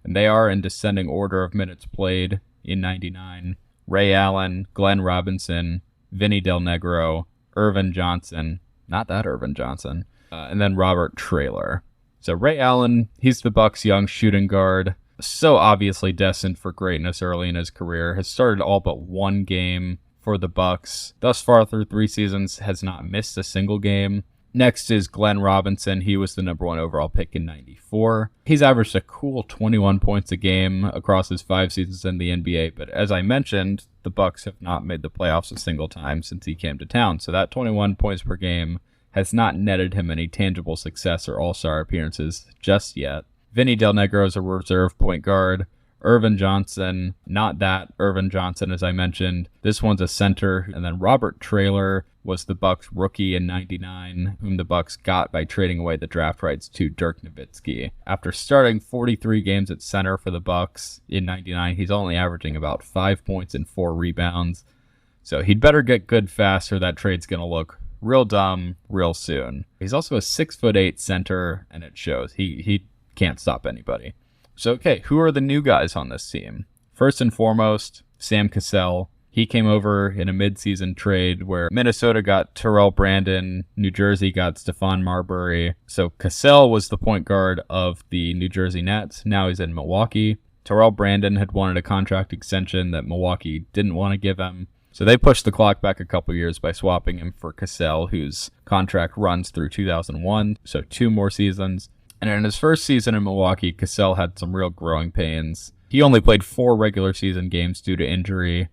And they are in descending order of minutes played in 99. Ray Allen, Glenn Robinson, Vinny Del Negro, Irvin Johnson, not that Irvin Johnson, and then Robert Traylor. So Ray Allen, he's the Bucks' young shooting guard. So obviously destined for greatness early in his career, has started all but 1 game for the Bucks. Thus far through 3 seasons, has not missed a single game. Next is Glenn Robinson. He was the number 1 overall pick in 94. He's averaged a cool 21 points a game across his 5 seasons in the NBA, but as I mentioned, the Bucks have not made the playoffs a single time since he came to town, so that 21 points per game has not netted him any tangible success or all-star appearances just yet. Vinny Del Negro is a reserve point guard. Irvin Johnson, not that Irvin Johnson as I mentioned. This one's a center. And then Robert Traylor was the Bucks rookie in 99, whom the Bucks got by trading away the draft rights to Dirk Nowitzki. After starting 43 games at center for the Bucks in 99, he's only averaging about 5 points and 4 rebounds. So he'd better get good fast or that trade's going to look real dumb real soon. He's also a 6'8" center, and it shows. He can't stop anybody. So, okay, who are the new guys on this team? First and foremost, Sam Cassell. He came over in a midseason trade where Minnesota got Terrell Brandon, New Jersey got Stephon Marbury. So Cassell was the point guard of the New Jersey Nets. Now he's in Milwaukee. Terrell Brandon had wanted a contract extension that Milwaukee didn't want to give him. So they pushed the clock back a couple years by swapping him for Cassell, whose contract runs through 2001, so 2 more seasons. And in his first season in Milwaukee, Cassell had some real growing pains. He only played 4 regular season games due to injury.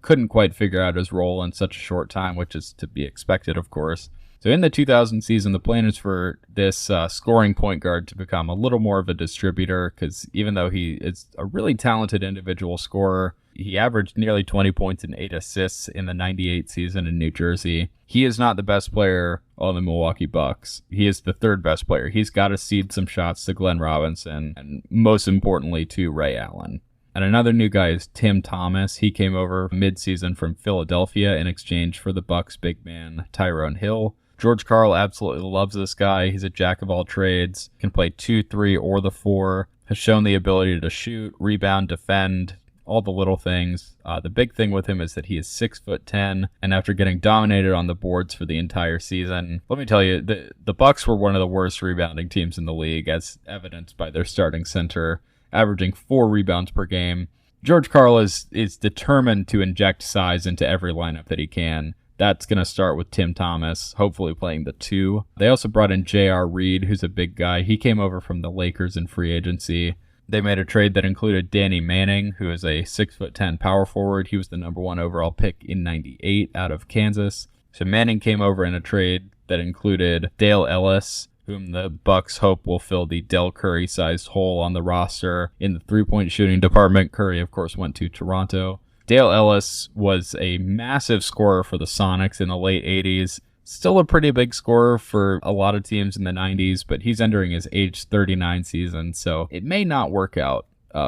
Couldn't quite figure out his role in such a short time, which is to be expected, of course. So in the 2000 season, the plan is for this scoring point guard to become a little more of a distributor, because even though he is a really talented individual scorer, he averaged nearly 20 points and 8 assists in the 98 season in New Jersey. He is not the best player on the Milwaukee Bucks. He is the 3rd best player. He's got to cede some shots to Glenn Robinson and most importantly to Ray Allen. And another new guy is Tim Thomas. He came over midseason from Philadelphia in exchange for the Bucks big man Tyrone Hill. George Karl absolutely loves this guy. He's a jack of all trades, can play 2, 3, or the 4, has shown the ability to shoot, rebound, defend, all the little things. The big thing with him is that he is 6'10", and after getting dominated on the boards for the entire season, let me tell you, the Bucks were one of the worst rebounding teams in the league, as evidenced by their starting center, averaging 4 rebounds per game. George Karl is determined to inject size into every lineup that he can. That's going to start with Tim Thomas, hopefully playing the 2. They also brought in J.R. Reed, who's a big guy. He came over from the Lakers in free agency. They made a trade that included Danny Manning, who is a 6'10" power forward. He was the number 1 overall pick in 98 out of Kansas. So Manning came over in a trade that included Dale Ellis, whom the Bucks hope will fill the Del Curry-sized hole on the roster in the three-point shooting department. Curry, of course, went to Toronto. Dale Ellis was a massive scorer for the Sonics in the late 80s. Still a pretty big scorer for a lot of teams in the 90s, but he's entering his age 39 season, so it may not work out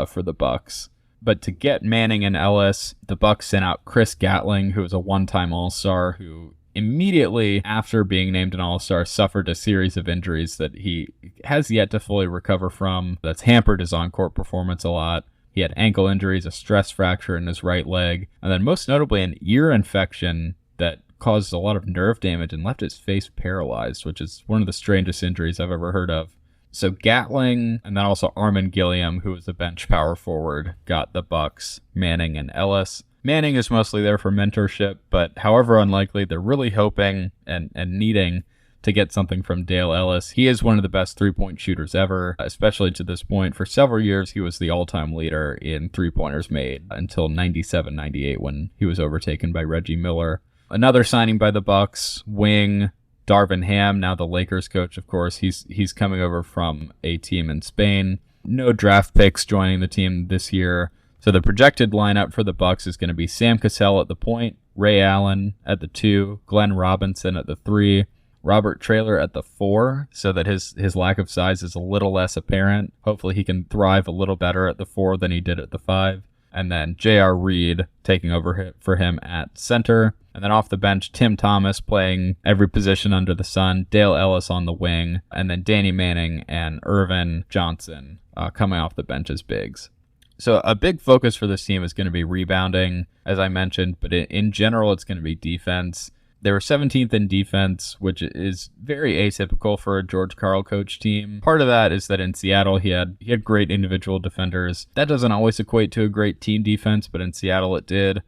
for the Bucks. But to get Manning and Ellis, the Bucks sent out Chris Gatling, who was a one-time All-Star, who immediately after being named an All-Star suffered a series of injuries that he has yet to fully recover from. That's hampered his on-court performance a lot. He had ankle injuries, a stress fracture in his right leg, and then most notably an ear infection that caused a lot of nerve damage and left his face paralyzed, which is one of the strangest injuries I've ever heard of. So Gatling, and then also Armin Gilliam, who was a bench power forward, got the Bucks Manning and Ellis. Manning is mostly there for mentorship, but however unlikely, they're really hoping and needing to get something from Dale Ellis. He is one of the best three-point shooters ever, especially to this point. For several years, he was the all-time leader in three-pointers made until 97-98 when he was overtaken by Reggie Miller. Another signing by the Bucks, wing Darvin Ham, now the Lakers coach, of course. He's coming over from a team in Spain. No draft picks joining the team this year. So the projected lineup for the Bucks is going to be Sam Cassell at the point, Ray Allen at the 2, Glenn Robinson at the 3, Robert Traylor at the 4, so that his lack of size is a little less apparent. Hopefully he can thrive a little better at the 4 than he did at the 5. And then J.R. Reed taking over for him at center. And then off the bench, Tim Thomas playing every position under the sun, Dale Ellis on the wing, and then Danny Manning and Irvin Johnson coming off the bench as bigs. So a big focus for this team is going to be rebounding, as I mentioned, but in general, it's going to be defense. They were 17th in defense, which is very atypical for a George Karl coach team. Part of that is that in Seattle, he had great individual defenders. That doesn't always equate to a great team defense, but in Seattle it did.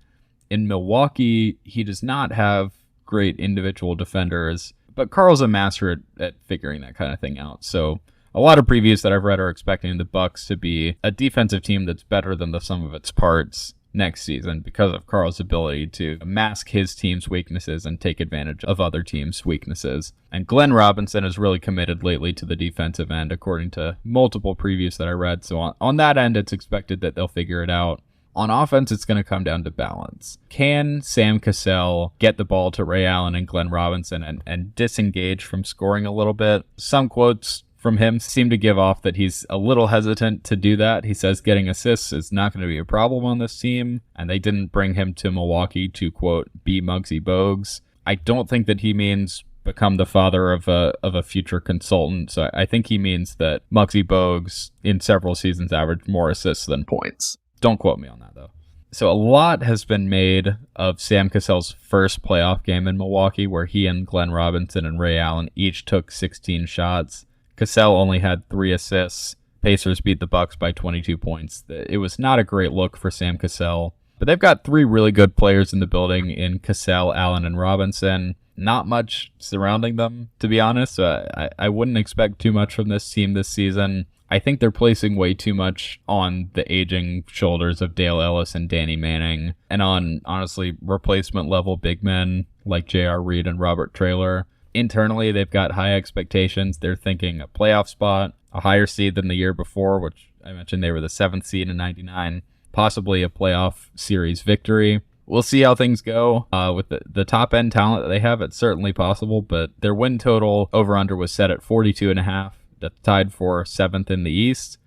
In Milwaukee, he does not have great individual defenders, but Karl's a master at figuring that kind of thing out. So a lot of previews that I've read are expecting the Bucks to be a defensive team that's better than the sum of its parts next season because of Karl's ability to mask his team's weaknesses and take advantage of other teams' weaknesses. And Glenn Robinson has really committed lately to the defensive end, according to multiple previews that I read. So on that end, it's expected that they'll figure it out. On offense, it's going to come down to balance. Can Sam Cassell get the ball to Ray Allen and Glenn Robinson and disengage from scoring a little bit? Some quotes from him seem to give off that he's a little hesitant to do that. He says getting assists is not going to be a problem on this team, and they didn't bring him to Milwaukee to, quote, be Muggsy Bogues. I don't think that he means become the father of a future consultant, so I think he means that Muggsy Bogues in several seasons averaged more assists than points. Don't quote me on that, though. So a lot has been made of Sam Cassell's first playoff game in Milwaukee, where he and Glenn Robinson and Ray Allen each took 16 shots. Cassell only had 3 assists. Pacers beat the Bucks by 22 points. It was not a great look for Sam Cassell, but they've got 3 really good players in the building in Cassell, Allen, and Robinson. Not much surrounding them, to be honest. I wouldn't expect too much from this team this season. I think they're placing way too much on the aging shoulders of Dale Ellis and Danny Manning, and on, honestly, replacement level big men like J.R. Reed and Robert Traylor. Internally, they've got high expectations. They're thinking a playoff spot, a higher seed than the year before, which I mentioned they were the 7th seed in 99, possibly a playoff series victory. We'll see how things go. With the top-end talent that they have, it's certainly possible, but their win total over-under was set at 42.5. That's tied for 7th in the East.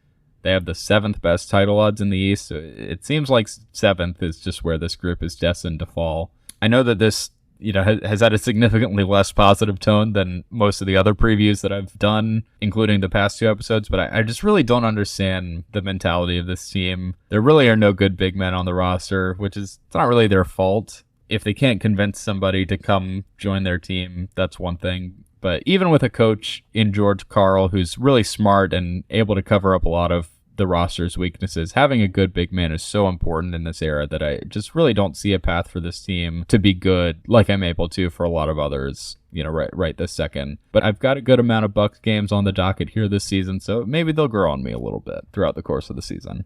They have the 7th best title odds in the East, so it seems like 7th is just where this group is destined to fall. I know that this has had a significantly less positive tone than most of the other previews that I've done, including the past 2 episodes, but I just really don't understand the mentality of this team. There really are no good big men on the roster, which is it's not really their fault. If they can't convince somebody to come join their team, that's one thing. But even with a coach in George Karl who's really smart and able to cover up a lot of the roster's weaknesses, having a good big man is so important in this era that I just really don't see a path for this team to be good like I'm able to for a lot of others, right this second. But I've got a good amount of Bucks games on the docket here this season, so maybe they'll grow on me a little bit throughout the course of the season.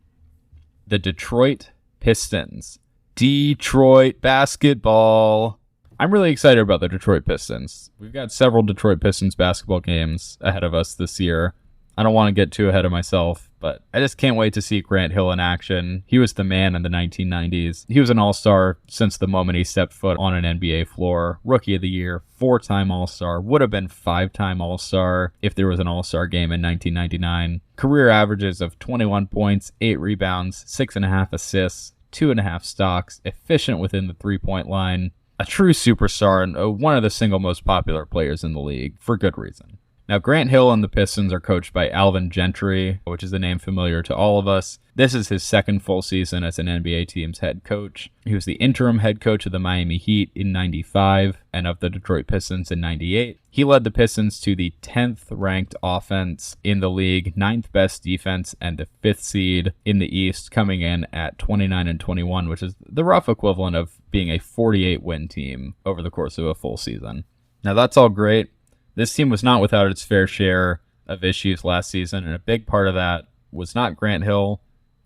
The Detroit Pistons. Detroit basketball. I'm really excited about the Detroit Pistons. We've got several Detroit Pistons basketball games ahead of us this year. I don't want to get too ahead of myself, but I just can't wait to see Grant Hill in action. He was the man in the 1990s. He was an all-star since the moment he stepped foot on an NBA floor. Rookie of the Year, 4-time all-star, would have been 5-time all-star if there was an all-star game in 1999. Career averages of 21 points, 8 rebounds, 6.5 assists, 2.5 stocks, efficient within the three-point line. A true superstar and one of the single most popular players in the league, for good reason. Now, Grant Hill and the Pistons are coached by Alvin Gentry, which is a name familiar to all of us. This is his second full season as an NBA team's head coach. He was the interim head coach of the Miami Heat in 95 and of the Detroit Pistons in 98. He led the Pistons to the 10th ranked offense in the league, 9th best defense, and the 5th seed in the East, coming in at 29-21, which is the rough equivalent of being a 48-win team over the course of a full season. Now, that's all great. This team was not without its fair share of issues last season, and a big part of that was not Grant Hill.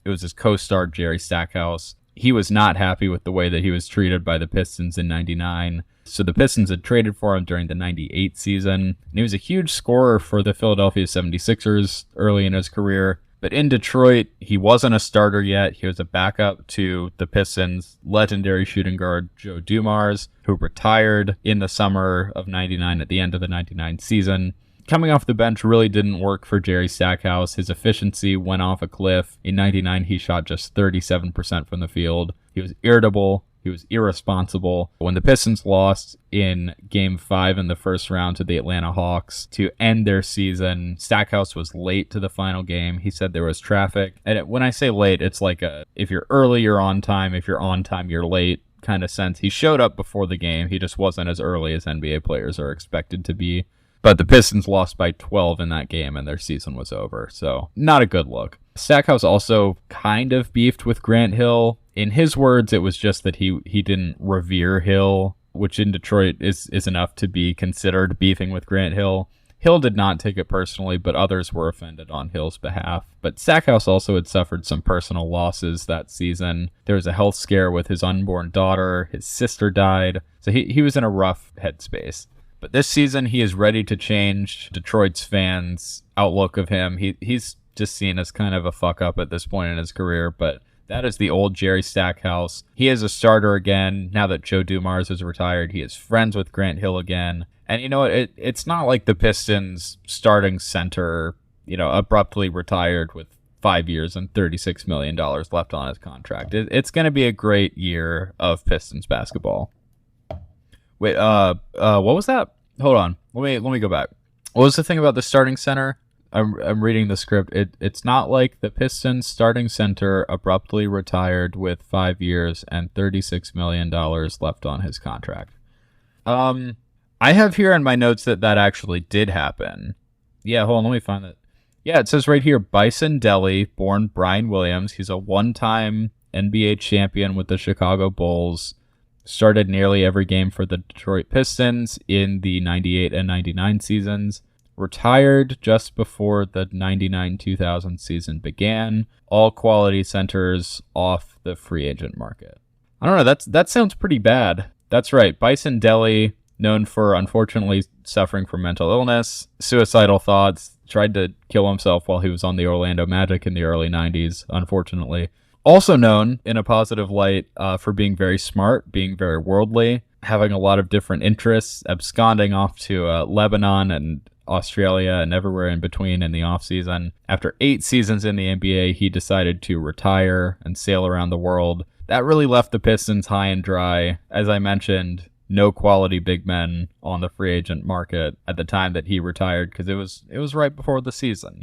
It was his co-star, Jerry Stackhouse. He was not happy with the way that he was treated by the Pistons in 99. So the Pistons had traded for him during the 98 season, and he was a huge scorer for the Philadelphia 76ers early in his career. But in Detroit, he wasn't a starter yet. He was a backup to the Pistons' legendary shooting guard, Joe Dumars, who retired in the summer of 99 at the end of the 99 season. Coming off the bench really didn't work for Jerry Stackhouse. His efficiency went off a cliff. In 99, he shot just 37% from the field. He was irritable. He was irresponsible. When the Pistons lost in Game 5 in the first round to the Atlanta Hawks to end their season, Stackhouse was late to the final game. He said there was traffic. And when I say late, it's like if you're early, you're on time. If you're on time, you're late kind of sense. He showed up before the game. He just wasn't as early as NBA players are expected to be. But the Pistons lost by 12 in that game, and their season was over. So not a good look. Stackhouse also kind of beefed with Grant Hill. In his words, it was just that he didn't revere Hill, which in Detroit is enough to be considered beefing with Grant Hill. Hill did not take it personally, but others were offended on Hill's behalf. But Stackhouse also had suffered some personal losses that season. There was a health scare with his unborn daughter. His sister died. So he was in a rough headspace. But this season, he is ready to change Detroit's fans' outlook of him. He's just seen as kind of a fuck-up at this point in his career, but that is the old Jerry Stackhouse. He is a starter again. Now that Joe Dumars is retired, he is friends with Grant Hill again. And you know what? It's not like the Pistons starting center, abruptly retired with 5 years and $36 million left on his contract. It's going to be a great year of Pistons basketball. Wait, what was that? Hold on. Let me go back. What was the thing about the starting center? I'm reading the script. It's not like the Pistons starting center abruptly retired with 5 years and $36 million left on his contract. I have here in my notes that actually did happen. Yeah, hold on, let me find that. Yeah, it says right here, Bison Dele, born Brian Williams. He's a one-time NBA champion with the Chicago Bulls. Started nearly every game for the Detroit Pistons in the 98 and 99 seasons. Retired just before the 99-2000 season began. All quality centers off the free agent market. I don't know, that sounds pretty bad. That's right, Bison Dele, known for unfortunately suffering from mental illness, suicidal thoughts, tried to kill himself while he was on the Orlando Magic in the early 90s, unfortunately. Also known in a positive light for being very smart, being very worldly, having a lot of different interests, absconding off to Lebanon and Australia and everywhere in between in the offseason. After 8 seasons in the NBA, he decided to retire and sail around the world. That really left the Pistons high and dry. As I mentioned, no quality big men on the free agent market at the time that he retired because it was right before the season,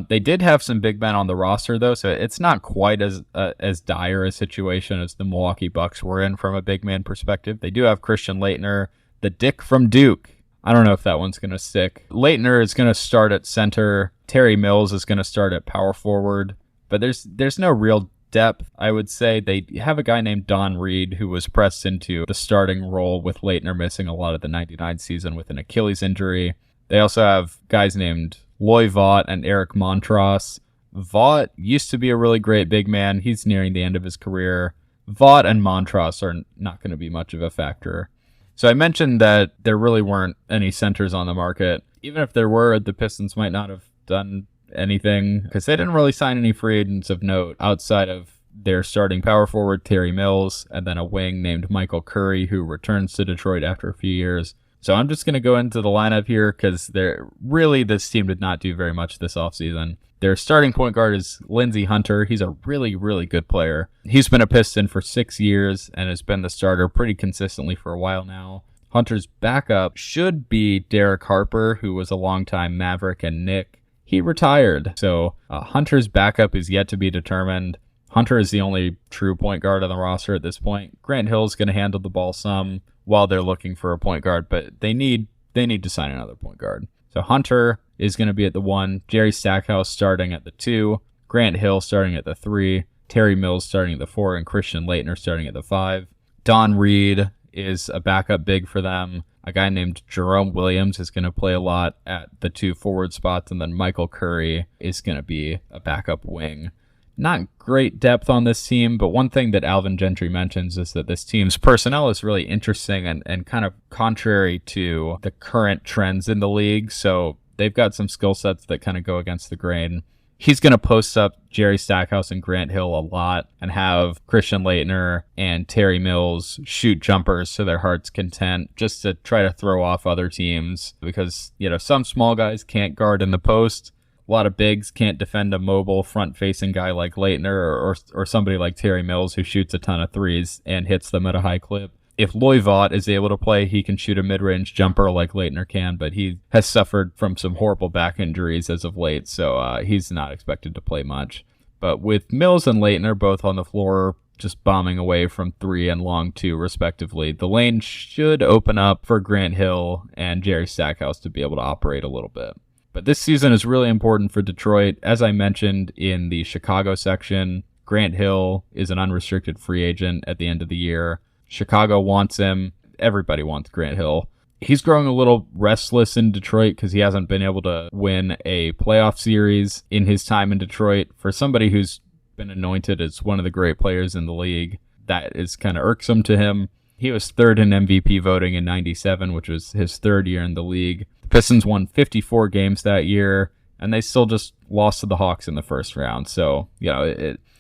They did have some big men on the roster though, so it's not quite as dire a situation as the Milwaukee Bucks were in from a big man perspective. They do have Christian Laettner, the Dick from Duke. I don't know if that one's going to stick. Laettner is going to start at center. Terry Mills is going to start at power forward, but there's no real depth. I would say they have a guy named Don Reed who was pressed into the starting role with Laettner missing a lot of the 99 season with an Achilles injury. They also have guys named Loy Vaught and Eric Montross. Vaught used to be a really great big man. He's nearing the end of his career. Vaught and Montross are not going to be much of a factor. So I mentioned that there really weren't any centers on the market. Even if there were, the Pistons might not have done anything because they didn't really sign any free agents of note outside of their starting power forward Terry Mills and then a wing named Michael Curry who returns to Detroit after a few years. So I'm just going to go into the lineup here because this team did not do very much this offseason. Their starting point guard is Lindsey Hunter. He's a really, really good player. He's been a Piston for 6 years and has been the starter pretty consistently for a while now. Hunter's backup should be Derek Harper, who was a longtime Maverick and Knick. He retired, so Hunter's backup is yet to be determined. Hunter is the only true point guard on the roster at this point. Grant Hill's going to handle the ball some while they're looking for a point guard, but they need to sign another point guard. So Hunter is going to be at the 1, Jerry Stackhouse starting at the 2, Grant Hill starting at the 3, Terry Mills starting at the 4, and Christian Laettner starting at the 5. Don Reed is a backup big for them. A guy named Jerome Williams is going to play a lot at the 2 forward spots, and then Michael Curry is going to be a backup wing. Not great depth on this team, but one thing that Alvin Gentry mentions is that this team's personnel is really interesting and kind of contrary to the current trends in the league. So they've got some skill sets that kind of go against the grain. He's going to post up Jerry Stackhouse and Grant Hill a lot and have Christian Laettner and Terry Mills shoot jumpers to their heart's content just to try to throw off other teams because, some small guys can't guard in the post. A lot of bigs can't defend a mobile front-facing guy like Laettner or somebody like Terry Mills who shoots a ton of threes and hits them at a high clip. If Loy Vaught is able to play, he can shoot a mid-range jumper like Laettner can, but he has suffered from some horrible back injuries as of late, so he's not expected to play much. But with Mills and Laettner both on the floor, just bombing away from 3 and long 2 respectively, the lane should open up for Grant Hill and Jerry Stackhouse to be able to operate a little bit. But this season is really important for Detroit. As I mentioned in the Chicago section, Grant Hill is an unrestricted free agent at the end of the year. Chicago wants him. Everybody wants Grant Hill. He's growing a little restless in Detroit because he hasn't been able to win a playoff series in his time in Detroit. For somebody who's been anointed as one of the great players in the league, that is kind of irksome to him. He was 3rd in MVP voting in '97, which was his 3rd year in the league. The Pistons won 54 games that year, and they still just lost to the Hawks in the first round. So,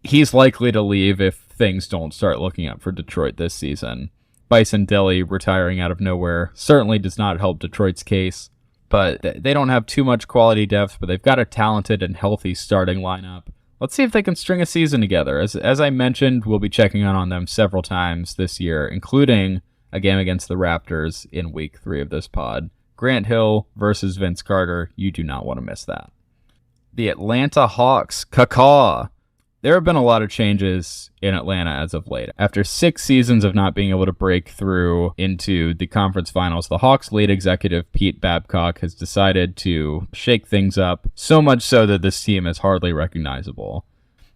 he's likely to leave if things don't start looking up for Detroit this season. Bison Dele retiring out of nowhere certainly does not help Detroit's case, but they don't have too much quality depth, but they've got a talented and healthy starting lineup. Let's see if they can string a season together. As I mentioned, we'll be checking in on them several times this year, including a game against the Raptors in week 3 of this pod. Grant Hill versus Vince Carter. You do not want to miss that. The Atlanta Hawks. Caw. There have been a lot of changes in Atlanta as of late. After 6 seasons of not being able to break through into the conference finals, the Hawks' lead executive, Pete Babcock, has decided to shake things up, so much so that this team is hardly recognizable.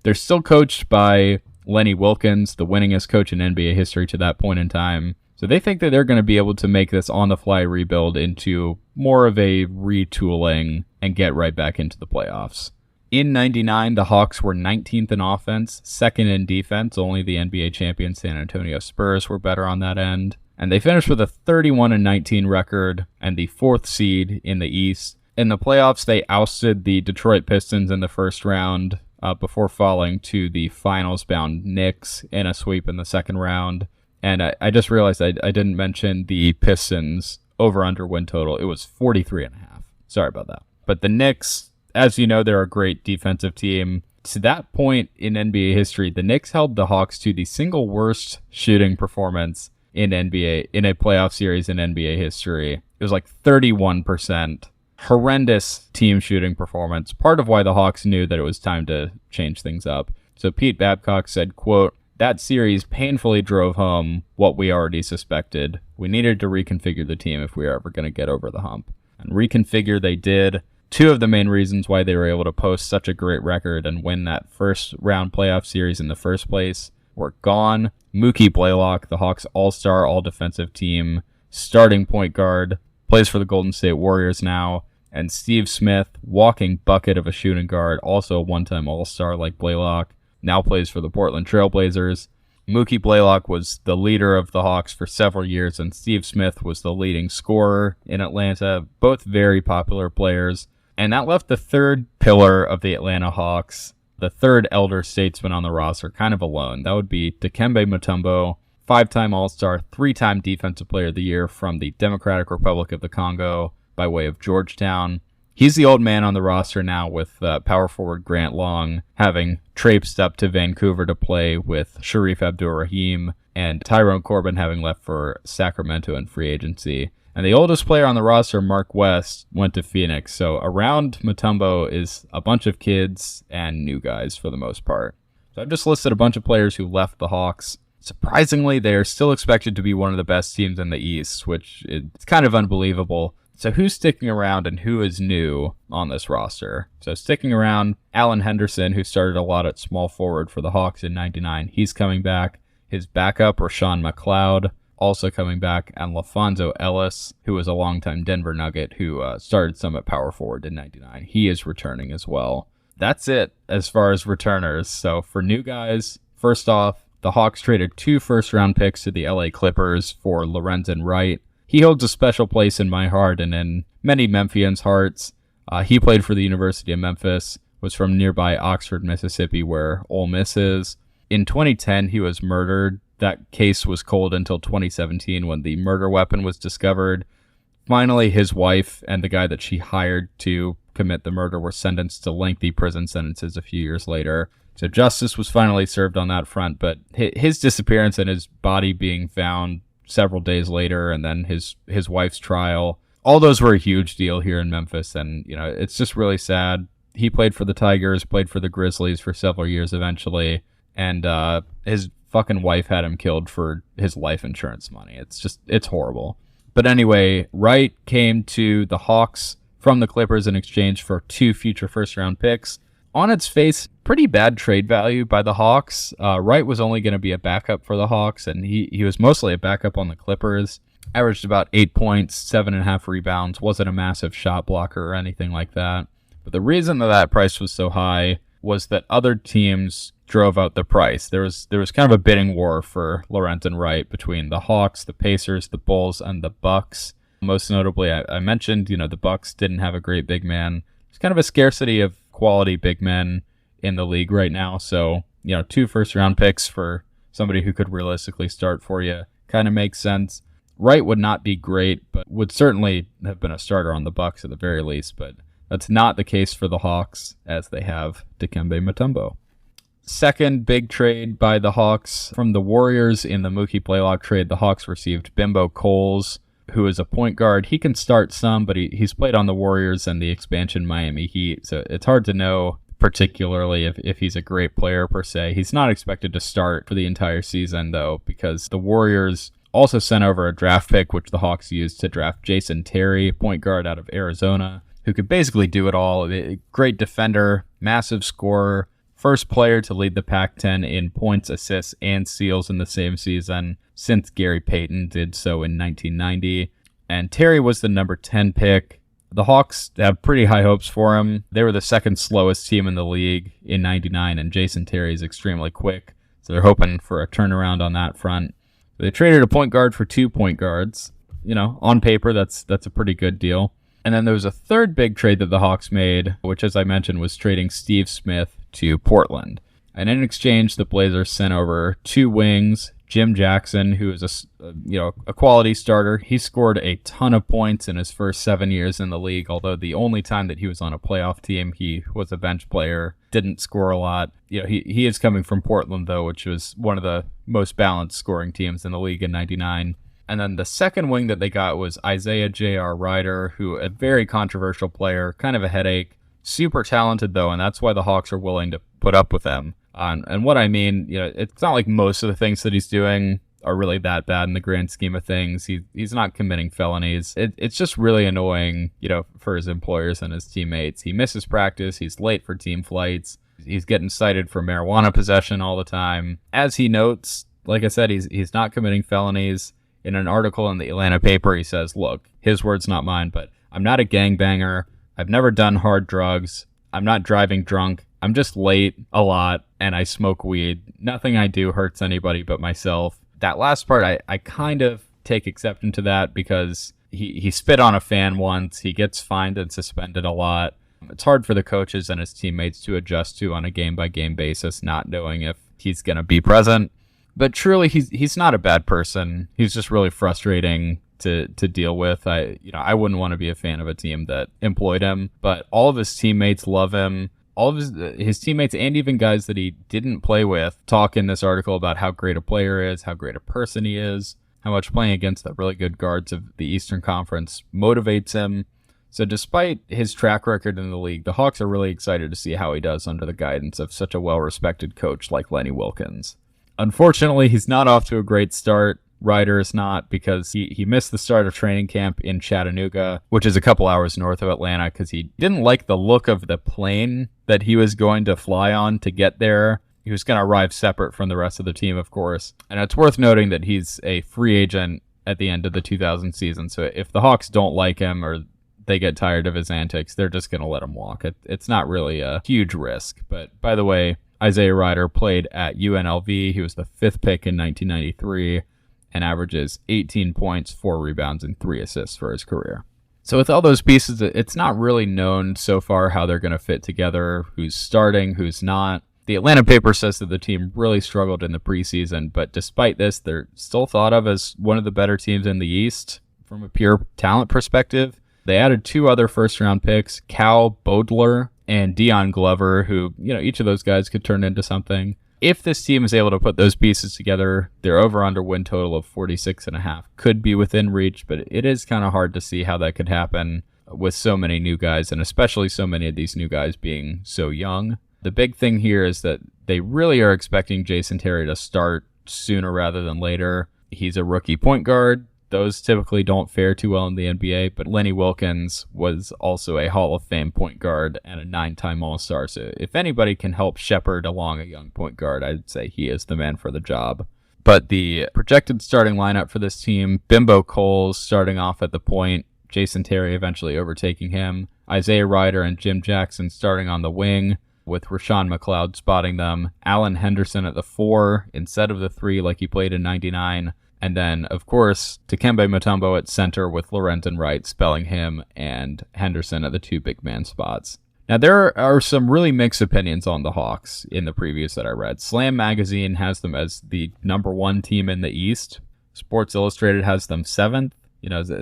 They're still coached by Lenny Wilkens, the winningest coach in NBA history to that point in time. So they think that they're going to be able to make this on-the-fly rebuild into more of a retooling and get right back into the playoffs. In '99, the Hawks were 19th in offense, 2nd in defense. Only the NBA champion San Antonio Spurs were better on that end. And they finished with a 31-19 record and the 4th seed in the East. In the playoffs, they ousted the Detroit Pistons in the first round before falling to the finals-bound Knicks in a sweep in the second round. And I just realized I didn't mention the Pistons over-under win total. It was 43.5. Sorry about that. But the Knicks, as you know, they're a great defensive team. To that point in NBA history, the Knicks held the Hawks to the single worst shooting performance in a playoff series in NBA history. It was like 31%. Horrendous team shooting performance. Part of why the Hawks knew that it was time to change things up. So Pete Babcock said, quote, "That series painfully drove home what we already suspected. We needed to reconfigure the team if we were ever going to get over the hump." And reconfigure they did. 2 of the main reasons why they were able to post such a great record and win that first round playoff series in the first place were gone. Mookie Blaylock, the Hawks all-star, all-defensive team, starting point guard, plays for the Golden State Warriors now, and Steve Smith, walking bucket of a shooting guard, also a one-time all-star like Blaylock, now plays for the Portland Trailblazers. Mookie Blaylock was the leader of the Hawks for several years, and Steve Smith was the leading scorer in Atlanta, both very popular players. And that left the third pillar of the Atlanta Hawks, the third elder statesman on the roster, kind of alone. That would be Dikembe Mutombo, 5-time All-Star, 3-time Defensive Player of the Year from the Democratic Republic of the Congo by way of Georgetown. He's the old man on the roster now with power forward Grant Long having traipsed up to Vancouver to play with Sharif Abdur-Rahim and Tyrone Corbin having left for Sacramento in free agency. And the oldest player on the roster, Mark West, went to Phoenix. So around Mutombo is a bunch of kids and new guys for the most part. So I've just listed a bunch of players who left the Hawks. Surprisingly, they are still expected to be one of the best teams in the East, which is kind of unbelievable. So who's sticking around and who is new on this roster? So sticking around, Alan Henderson, who started a lot at small forward for the Hawks in '99. He's coming back. His backup, Rashawn McLeod, also coming back, and LaFonso Ellis, who was a longtime Denver Nugget who started some at power forward in '99. He is returning as well. That's it as far as returners. So for new guys, first off, the Hawks traded 2 first-round picks to the LA Clippers for Lorenzen Wright. He holds a special place in my heart and in many Memphians' hearts. He played for the University of Memphis, was from nearby Oxford, Mississippi, where Ole Miss is. In 2010, he was murdered. That case was cold until 2017 when the murder weapon was discovered. Finally, his wife and the guy that she hired to commit the murder were sentenced to lengthy prison sentences a few years later. So justice was finally served on that front, but his disappearance and his body being found several days later, and then his wife's trial, all those were a huge deal here in Memphis, and it's just really sad. He played for the Tigers, played for the Grizzlies for several years eventually, and his fucking wife had him killed for his life insurance money. It's horrible. But anyway, Wright came to the Hawks from the Clippers in exchange for 2 future first-round picks. On its face, pretty bad trade value by the Hawks. Wright was only going to be a backup for the Hawks, and he was mostly a backup on the Clippers. Averaged about 8 points, 7.5 rebounds, wasn't a massive shot blocker or anything like that. But the reason that price was so high was that other teams drove out the price. There was kind of a bidding war for Lorenzen Wright between the Hawks, the Pacers, the Bulls, and the Bucks. Most notably, I mentioned, the Bucks didn't have a great big man. There's kind of a scarcity of quality big men in the league right now. So, 2 first-round picks for somebody who could realistically start for you kind of makes sense. Wright would not be great, but would certainly have been a starter on the Bucks at the very least. But that's not the case for the Hawks, as they have Dikembe Mutombo. Second big trade by the Hawks from the Warriors in the Mookie Blaylock trade. The Hawks received Bimbo Coles, who is a point guard. He can start some, but he's played on the Warriors and the expansion Miami Heat, so it's hard to know particularly if he's a great player per se. He's not expected to start for the entire season, though, because the Warriors also sent over a draft pick, which the Hawks used to draft Jason Terry, point guard out of Arizona, who could basically do it all. A great defender, massive scorer, first player to lead the Pac-10 in points, assists, and steals in the same season since Gary Payton did so in 1990. And Terry was the number 10 pick. The Hawks have pretty high hopes for him. They were the second slowest team in the league in 99, and Jason Terry is extremely quick. So they're hoping for a turnaround on that front. They traded a point guard for 2 point guards. On paper, that's a pretty good deal. And then there was a third big trade that the Hawks made, which, as I mentioned, was trading Steve Smith to Portland. And in exchange, the Blazers sent over 2 wings, Jim Jackson, who is a quality starter. He scored a ton of points in his first 7 years in the league, although the only time that he was on a playoff team, he was a bench player, didn't score a lot. He is coming from Portland, though, which was one of the most balanced scoring teams in the league in 99. And then the second wing that they got was Isaiah J.R. Ryder, who a very controversial player, kind of a headache, super talented, though, and that's why the Hawks are willing to put up with him. And what I mean, it's not like most of the things that he's doing are really that bad in the grand scheme of things. He's not committing felonies. It's just really annoying, for his employers and his teammates. He misses practice. He's late for team flights. He's getting cited for marijuana possession all the time. As he notes, like I said, he's not committing felonies. In an article in the Atlanta paper, he says, look, his words, not mine, but I'm not a gangbanger. I've never done hard drugs. I'm not driving drunk. I'm just late a lot, and I smoke weed. Nothing I do hurts anybody but myself. That last part, I kind of take exception to that because he spit on a fan once. He gets fined and suspended a lot. It's hard for the coaches and his teammates to adjust to on a game-by-game basis, not knowing if he's going to be present. But truly, he's not a bad person. He's just really frustrating to deal with. I wouldn't want to be a fan of a team that employed him, but all of his teammates love him. all of his teammates and even guys that he didn't play with talk in this article about how great a player is, how great a person he is, how much playing against the really good guards of the Eastern Conference motivates him. So despite his track record in the league, the Hawks are really excited to see how he does under the guidance of such a well-respected coach like Lenny Wilkens. Unfortunately, he's not off to a great start. Ryder is not, because he missed the start of training camp in Chattanooga, which is a couple hours north of Atlanta, because he didn't like the look of the plane that he was going to fly on to get there. He was going to arrive separate from the rest of the team, of course. And it's worth noting that he's a free agent at the end of the 2000 season. So if the Hawks don't like him or they get tired of his antics, they're just going to let him walk. It's not really a huge risk. But by the way, Isaiah Ryder played at UNLV. He was the 5th pick in 1993 and averages 18 points, 4 rebounds, and 3 assists for his career. So with all those pieces, it's not really known so far how they're going to fit together, who's starting, who's not. The Atlanta paper says that the team really struggled in the preseason, but despite this, they're still thought of as one of the better teams in the East from a pure talent perspective. They added 2 other first-round picks, Cal Bodler and Dion Glover, who, each of those guys could turn into something. If this team is able to put those pieces together, their over-under win total of 46.5 could be within reach, but it is kind of hard to see how that could happen with so many new guys, and especially so many of these new guys being so young. The big thing here is that they really are expecting Jason Terry to start sooner rather than later. He's a rookie point guard. Those typically don't fare too well in the NBA, but Lenny Wilkens was also a Hall of Fame point guard and a 9-time All-Star. So if anybody can help shepherd along a young point guard, I'd say he is the man for the job. But the projected starting lineup for this team, Bimbo Coles starting off at the point, Jason Terry eventually overtaking him, Isaiah Ryder and Jim Jackson starting on the wing, with Rashawn McLeod spotting them, Alan Henderson at the 4 instead of the 3 like he played in 99, and then, of course, Dikembe Mutombo at center with Lorenzen Wright spelling him and Henderson at the 2 big man spots. Now, there are some really mixed opinions on the Hawks in the previews that I read. Slam Magazine has them as the number 1 team in the East. Sports Illustrated has them 7th.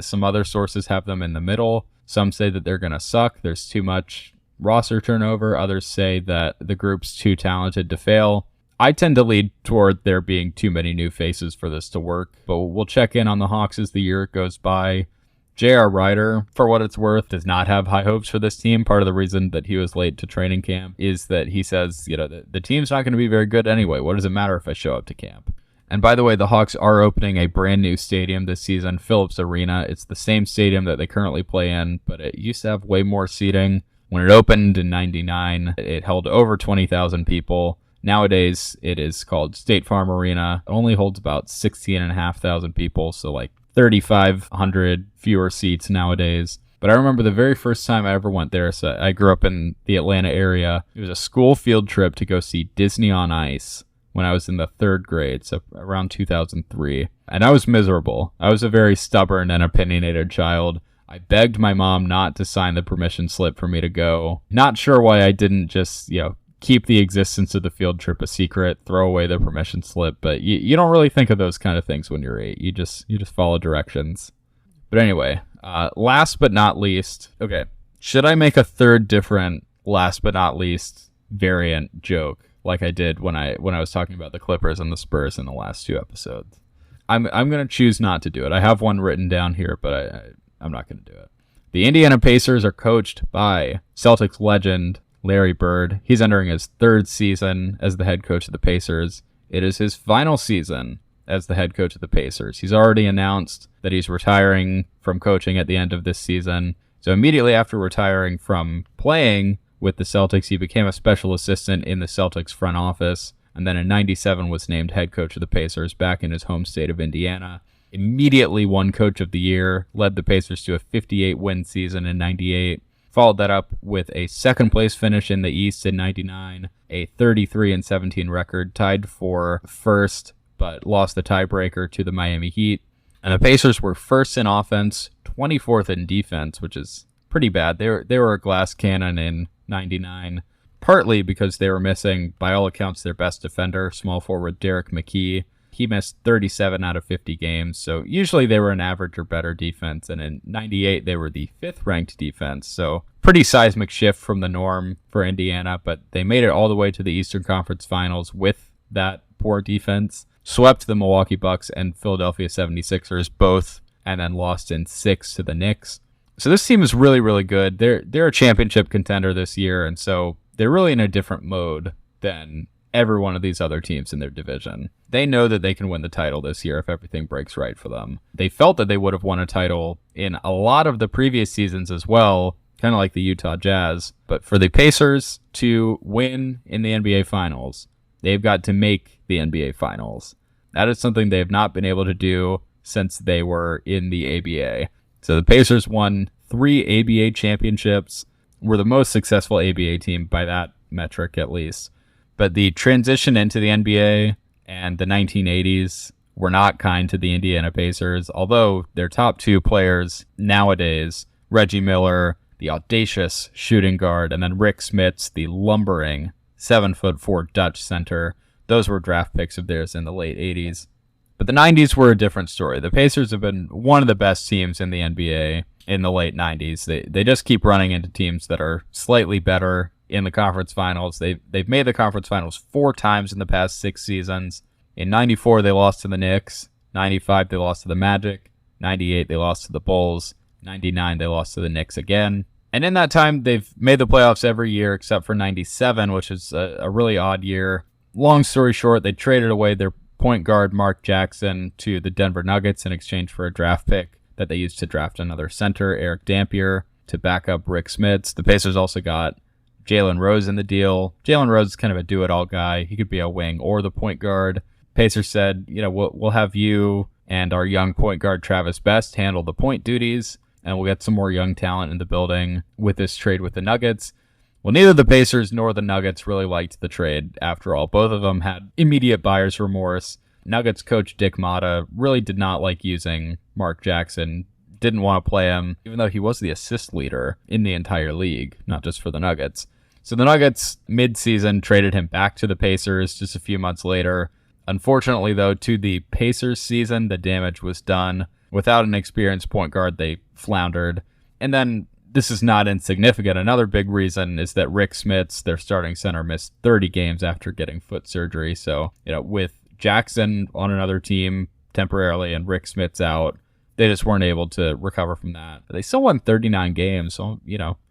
Some other sources have them in the middle. Some say that they're going to suck. There's too much roster turnover. Others say that the group's too talented to fail. I tend to lead toward there being too many new faces for this to work, but we'll check in on the Hawks as the year goes by. J.R. Ryder, for what it's worth, does not have high hopes for this team. Part of the reason that he was late to training camp is that he says, the team's not going to be very good anyway. What does it matter if I show up to camp? And by the way, the Hawks are opening a brand new stadium this season, Phillips Arena. It's the same stadium that they currently play in, but it used to have way more seating. When it opened in 99, it held over 20,000 people. Nowadays, it is called State Farm Arena. It only holds about 16,500 people, so like 3,500 fewer seats nowadays. But I remember the very first time I ever went there, so I grew up in the Atlanta area. It was a school field trip to go see Disney on Ice when I was in the 3rd grade, so around 2003. And I was miserable. I was a very stubborn and opinionated child. I begged my mom not to sign the permission slip for me to go. Not sure why I didn't just, keep the existence of the field trip a secret, throw away the permission slip, but you don't really think of those kind of things when you're 8. You just follow directions. But anyway, last but not least, okay, should I make a 3rd different last but not least variant joke like I did when I was talking about the Clippers and the Spurs in the last 2 episodes? I'm going to choose not to do it. I have one written down here, but I'm not going to do it. The Indiana Pacers are coached by Celtics legend Larry Bird. He's entering his 3rd season as the head coach of the Pacers. It is his final season as the head coach of the Pacers. He's already announced that he's retiring from coaching at the end of this season. So immediately after retiring from playing with the Celtics, he became a special assistant in the Celtics front office, and then in 97 was named head coach of the Pacers back in his home state of Indiana. Immediately won Coach of the Year, led the Pacers to a 58-win season in 98, followed that up with a 2nd place finish in the East in 99, a 33-17 record, tied for 1st, but lost the tiebreaker to the Miami Heat. And the Pacers were 1st in offense, 24th in defense, which is pretty bad. They were a glass cannon in 99, partly because they were missing, by all accounts, their best defender, small forward Derek McKee. he missed 37 out of 50 games. So usually they were an average or better defense. And in 98, they were the 5th ranked defense. So pretty seismic shift from the norm for Indiana, but they made it all the way to the Eastern Conference Finals with that poor defense. Swept the Milwaukee Bucks and Philadelphia 76ers both, and then lost in 6 to the Knicks. So this team is really, really good. They're a championship contender this year, and so they're really in a different mode than every one of these other teams in their division. They know that they can win the title this year if everything breaks right for them. They felt that they would have won a title in a lot of the previous seasons as well, kind of like the Utah Jazz. But for the Pacers to win in the NBA Finals, they've got to make the NBA Finals. That is something they have not been able to do since they were in the ABA. So the Pacers won 3 ABA championships, were the most successful ABA team by that metric at least. But the transition into the NBA and the 1980s were not kind to the Indiana Pacers, although their top 2 players nowadays, Reggie Miller, the audacious shooting guard, and then Rick Smits, the lumbering 7'4" Dutch center, those were draft picks of theirs in the late 80s. But the 90s were a different story. The Pacers have been one of the best teams in the NBA in the late 90s. They just keep running into teams that are slightly better in the conference finals. They've made the conference finals 4 times in the past 6 seasons. In 94, they lost to the Knicks. 95, they lost to the Magic. 98, they lost to the Bulls. 99, they lost to the Knicks again. And in that time, they've made the playoffs every year except for 97, which is a really odd year. Long story short, they traded away their point guard, Mark Jackson, to the Denver Nuggets in exchange for a draft pick that they used to draft another center, Eric Dampier, to back up Rick Smits. The Pacers also got Jalen Rose in the deal. Jalen Rose is kind of a do-it-all guy. He could be a wing or the point guard. Pacers said, we'll have you and our young point guard Travis Best handle the point duties, and we'll get some more young talent in the building with this trade with the Nuggets. Well, neither the Pacers nor the Nuggets really liked the trade after all. Both of them had immediate buyer's remorse. Nuggets coach Dick Motta really did not like using Mark Jackson, didn't want to play him, even though he was the assist leader in the entire league, not just for the Nuggets. So the Nuggets, mid-season, traded him back to the Pacers just a few months later. Unfortunately, though, to the Pacers season, the damage was done. Without an experienced point guard, they floundered. And then, this is not insignificant. Another big reason is that Rick Smits, their starting center, missed 30 games after getting foot surgery. So, with Jackson on another team temporarily and Rick Smits out, they just weren't able to recover from that. They still won 39 games, so,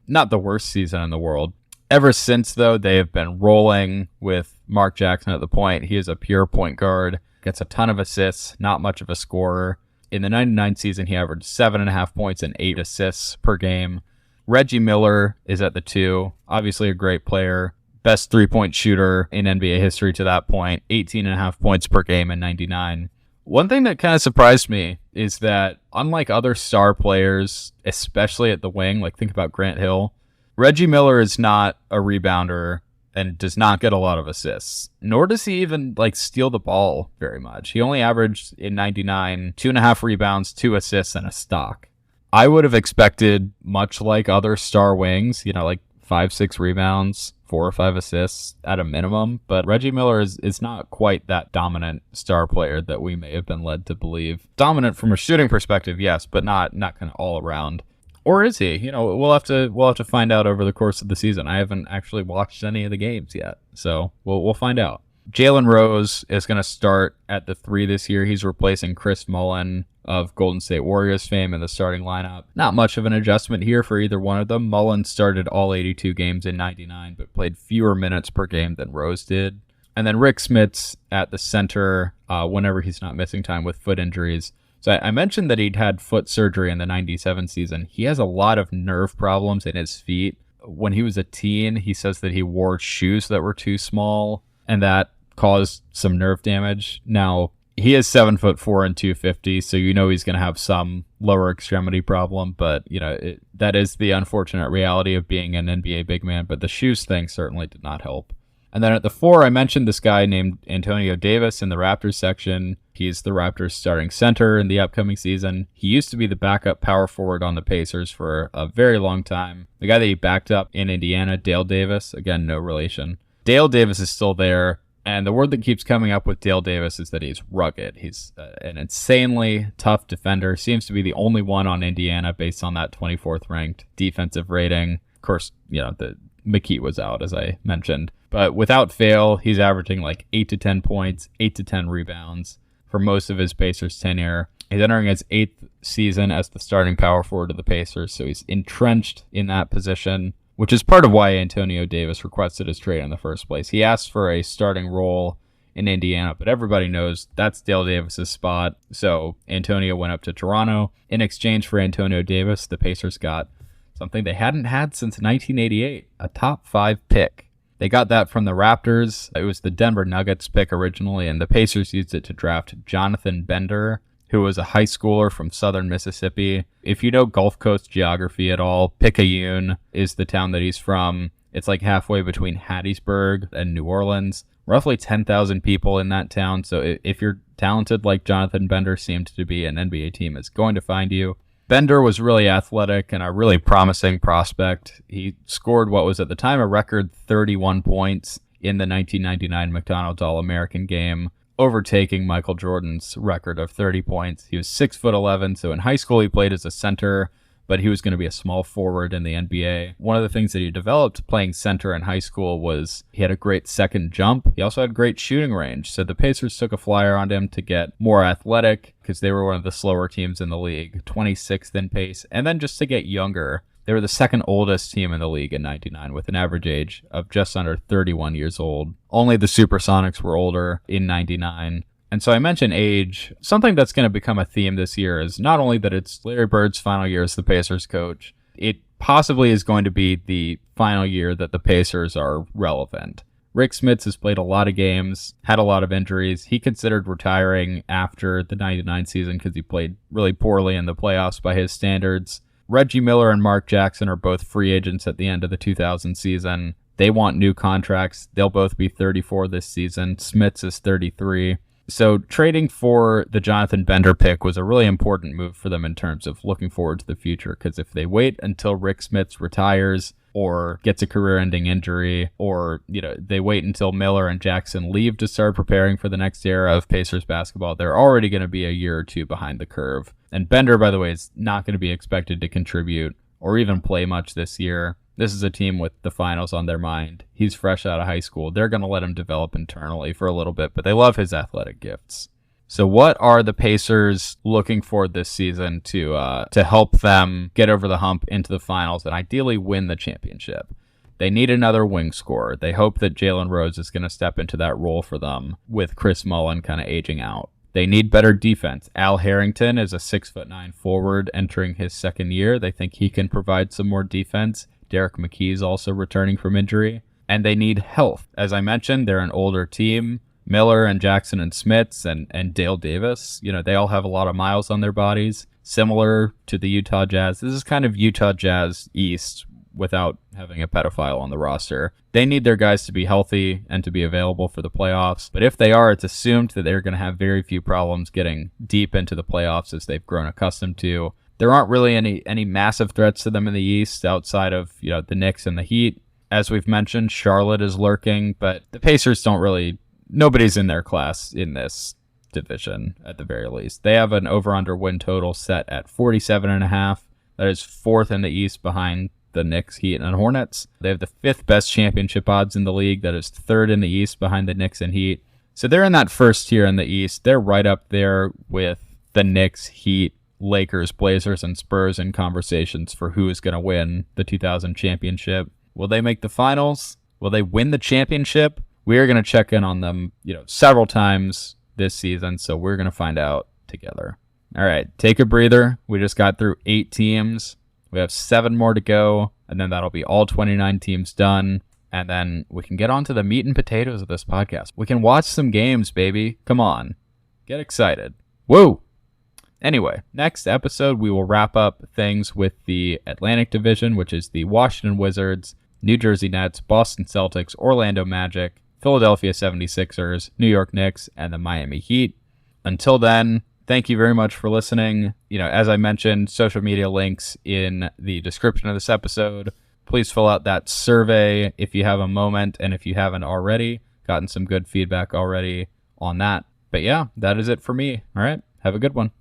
not the worst season in the world. Ever since, though, they have been rolling with Mark Jackson at the point. He is a pure point guard, gets a ton of assists, not much of a scorer. In the 99 season, he averaged 7.5 points and 8 assists per game. Reggie Miller is at the 2, obviously a great player. Best 3-point shooter in NBA history to that point, 18.5 points per game in 99. One thing that kind of surprised me is that, unlike other star players, especially at the wing, like think about Grant Hill, Reggie Miller is not a rebounder and does not get a lot of assists, nor does he even steal the ball very much. He only averaged in 99 2.5 rebounds, 2 assists, and a stock. I would have expected, much like other star wings, 5-6 rebounds, 4 or 5 assists at a minimum, but Reggie Miller is not quite that dominant star player that we may have been led to believe. Dominant from a shooting perspective, yes, but not kind of all around. Or is he? We'll have to find out over the course of the season. I haven't actually watched any of the games yet, so we'll find out. Jalen Rose is going to start at the 3 this year. He's replacing Chris Mullin of Golden State Warriors fame in the starting lineup. Not much of an adjustment here for either one of them. Mullin started all 82 games in 99, but played fewer minutes per game than Rose did. And then Rick Smits at the center whenever he's not missing time with foot injuries. So I mentioned that he'd had foot surgery in the 97 season. He has a lot of nerve problems in his feet. When he was a teen, he says that he wore shoes that were too small, and that caused some nerve damage. Now, he is 7'4" and 250, so he's going to have some lower extremity problem, but that is the unfortunate reality of being an NBA big man, but the shoes thing certainly did not help. And then at the 4, I mentioned this guy named Antonio Davis in the Raptors section. He's the Raptors starting center in the upcoming season. He used to be the backup power forward on the Pacers for a very long time. The guy that he backed up in Indiana, Dale Davis, again, no relation. Dale Davis is still there. And the word that keeps coming up with Dale Davis is that he's rugged. He's an insanely tough defender. Seems to be the only one on Indiana based on that 24th ranked defensive rating. Of course, the McKee was out, as I mentioned. But without fail, he's averaging like 8 to 10 points, 8 to 10 rebounds for most of his Pacers tenure. He's entering his 8th season as the starting power forward of the Pacers, so he's entrenched in that position, which is part of why Antonio Davis requested his trade in the first place. He asked for a starting role in Indiana, but everybody knows that's Dale Davis's spot. So Antonio went up to Toronto. In exchange for Antonio Davis, the Pacers got something they hadn't had since 1988, a top 5 pick. They got that from the Raptors. It was the Denver Nuggets pick originally, and the Pacers used it to draft Jonathan Bender, who was a high schooler from southern Mississippi. If you know Gulf Coast geography at all, Picayune is the town that he's from. It's like halfway between Hattiesburg and New Orleans. Roughly 10,000 people in that town. So if you're talented like Jonathan Bender seemed to be, an NBA team is going to find you. Bender was really athletic and a really promising prospect. He scored what was at the time a record 31 points in the 1999 McDonald's All-American game, overtaking Michael Jordan's record of 30 points. He was 6'11", so in high school he played as a center, but he was going to be a small forward in the NBA. One of the things that he developed playing center in high school was he had a great second jump. He also had great shooting range, so the Pacers took a flyer on him to get more athletic because they were one of the slower teams in the league, 26th in pace, and then just to get younger. They were the second oldest team in the league in 99 with an average age of just under 31 years old. Only the Supersonics were older in 99. And so I mentioned age. Something that's going to become a theme this year is not only that it's Larry Bird's final year as the Pacers coach, it possibly is going to be the final year that the Pacers are relevant. Rick Smits has played a lot of games, had a lot of injuries. He considered retiring after the 99 season because he played really poorly in the playoffs by his standards. Reggie Miller and Mark Jackson are both free agents at the end of the 2000 season. They want new contracts. They'll both be 34 this season. Smits is 33. So trading for the Jonathan Bender pick was a really important move for them in terms of looking forward to the future, because if they wait until Rick Smits retires or gets a career-ending injury, or they wait until Miller and Jackson leave to start preparing for the next era of Pacers basketball, they're already going to be a year or two behind the curve. And Bender, by the way, is not going to be expected to contribute or even play much this year. This is a team with the finals on their mind. He's fresh out of high school. They're going to let him develop internally for a little bit, but they love his athletic gifts. So what are the Pacers looking for this season to help them get over the hump into the finals and ideally win the championship? They need another wing scorer. They hope that Jalen Rose is going to step into that role for them with Chris Mullin kind of aging out. They need better defense. Al Harrington is a 6'9" forward entering his second year. They think he can provide some more defense. Derek McKee is also returning from injury. And they need health. As I mentioned, they're an older team. Miller and Jackson and Smits and Dale Davis, they all have a lot of miles on their bodies, similar to the Utah Jazz. This is kind of Utah Jazz East without having a pedophile on the roster. They need their guys to be healthy and to be available for the playoffs. But if they are, it's assumed that they're going to have very few problems getting deep into the playoffs as they've grown accustomed to. There aren't really any massive threats to them in the East outside of, the Knicks and the Heat. As we've mentioned, Charlotte is lurking, but the Pacers don't really, nobody's in their class in this division at the very least. They have an over-under win total set at 47.5. That is fourth in the East behind the Knicks, Heat, and Hornets. They have the fifth best championship odds in the league. That is third in the East behind the Knicks and Heat. So they're in that first tier in the East. They're right up there with the Knicks, Heat, Lakers, Blazers, and Spurs in conversations for who is going to win the 2000 championship. Will they make the finals? Will they win the championship? We are going to check in on them, several times this season, so we're going to find out together. All right, take a breather. We just got through 8 teams. We have 7 more to go, and then that'll be all 29 teams done. And then we can get on to the meat and potatoes of this podcast. We can watch some games, baby. Come on. Get excited. Woo! Anyway, next episode, we will wrap up things with the Atlantic Division, which is the Washington Wizards, New Jersey Nets, Boston Celtics, Orlando Magic, Philadelphia 76ers, New York Knicks, and the Miami Heat. Until then, thank you very much for listening. As I mentioned, social media links in the description of this episode. Please fill out that survey if you have a moment, and if you haven't already, gotten some good feedback already on that. But yeah, that is it for me. All right. Have a good one.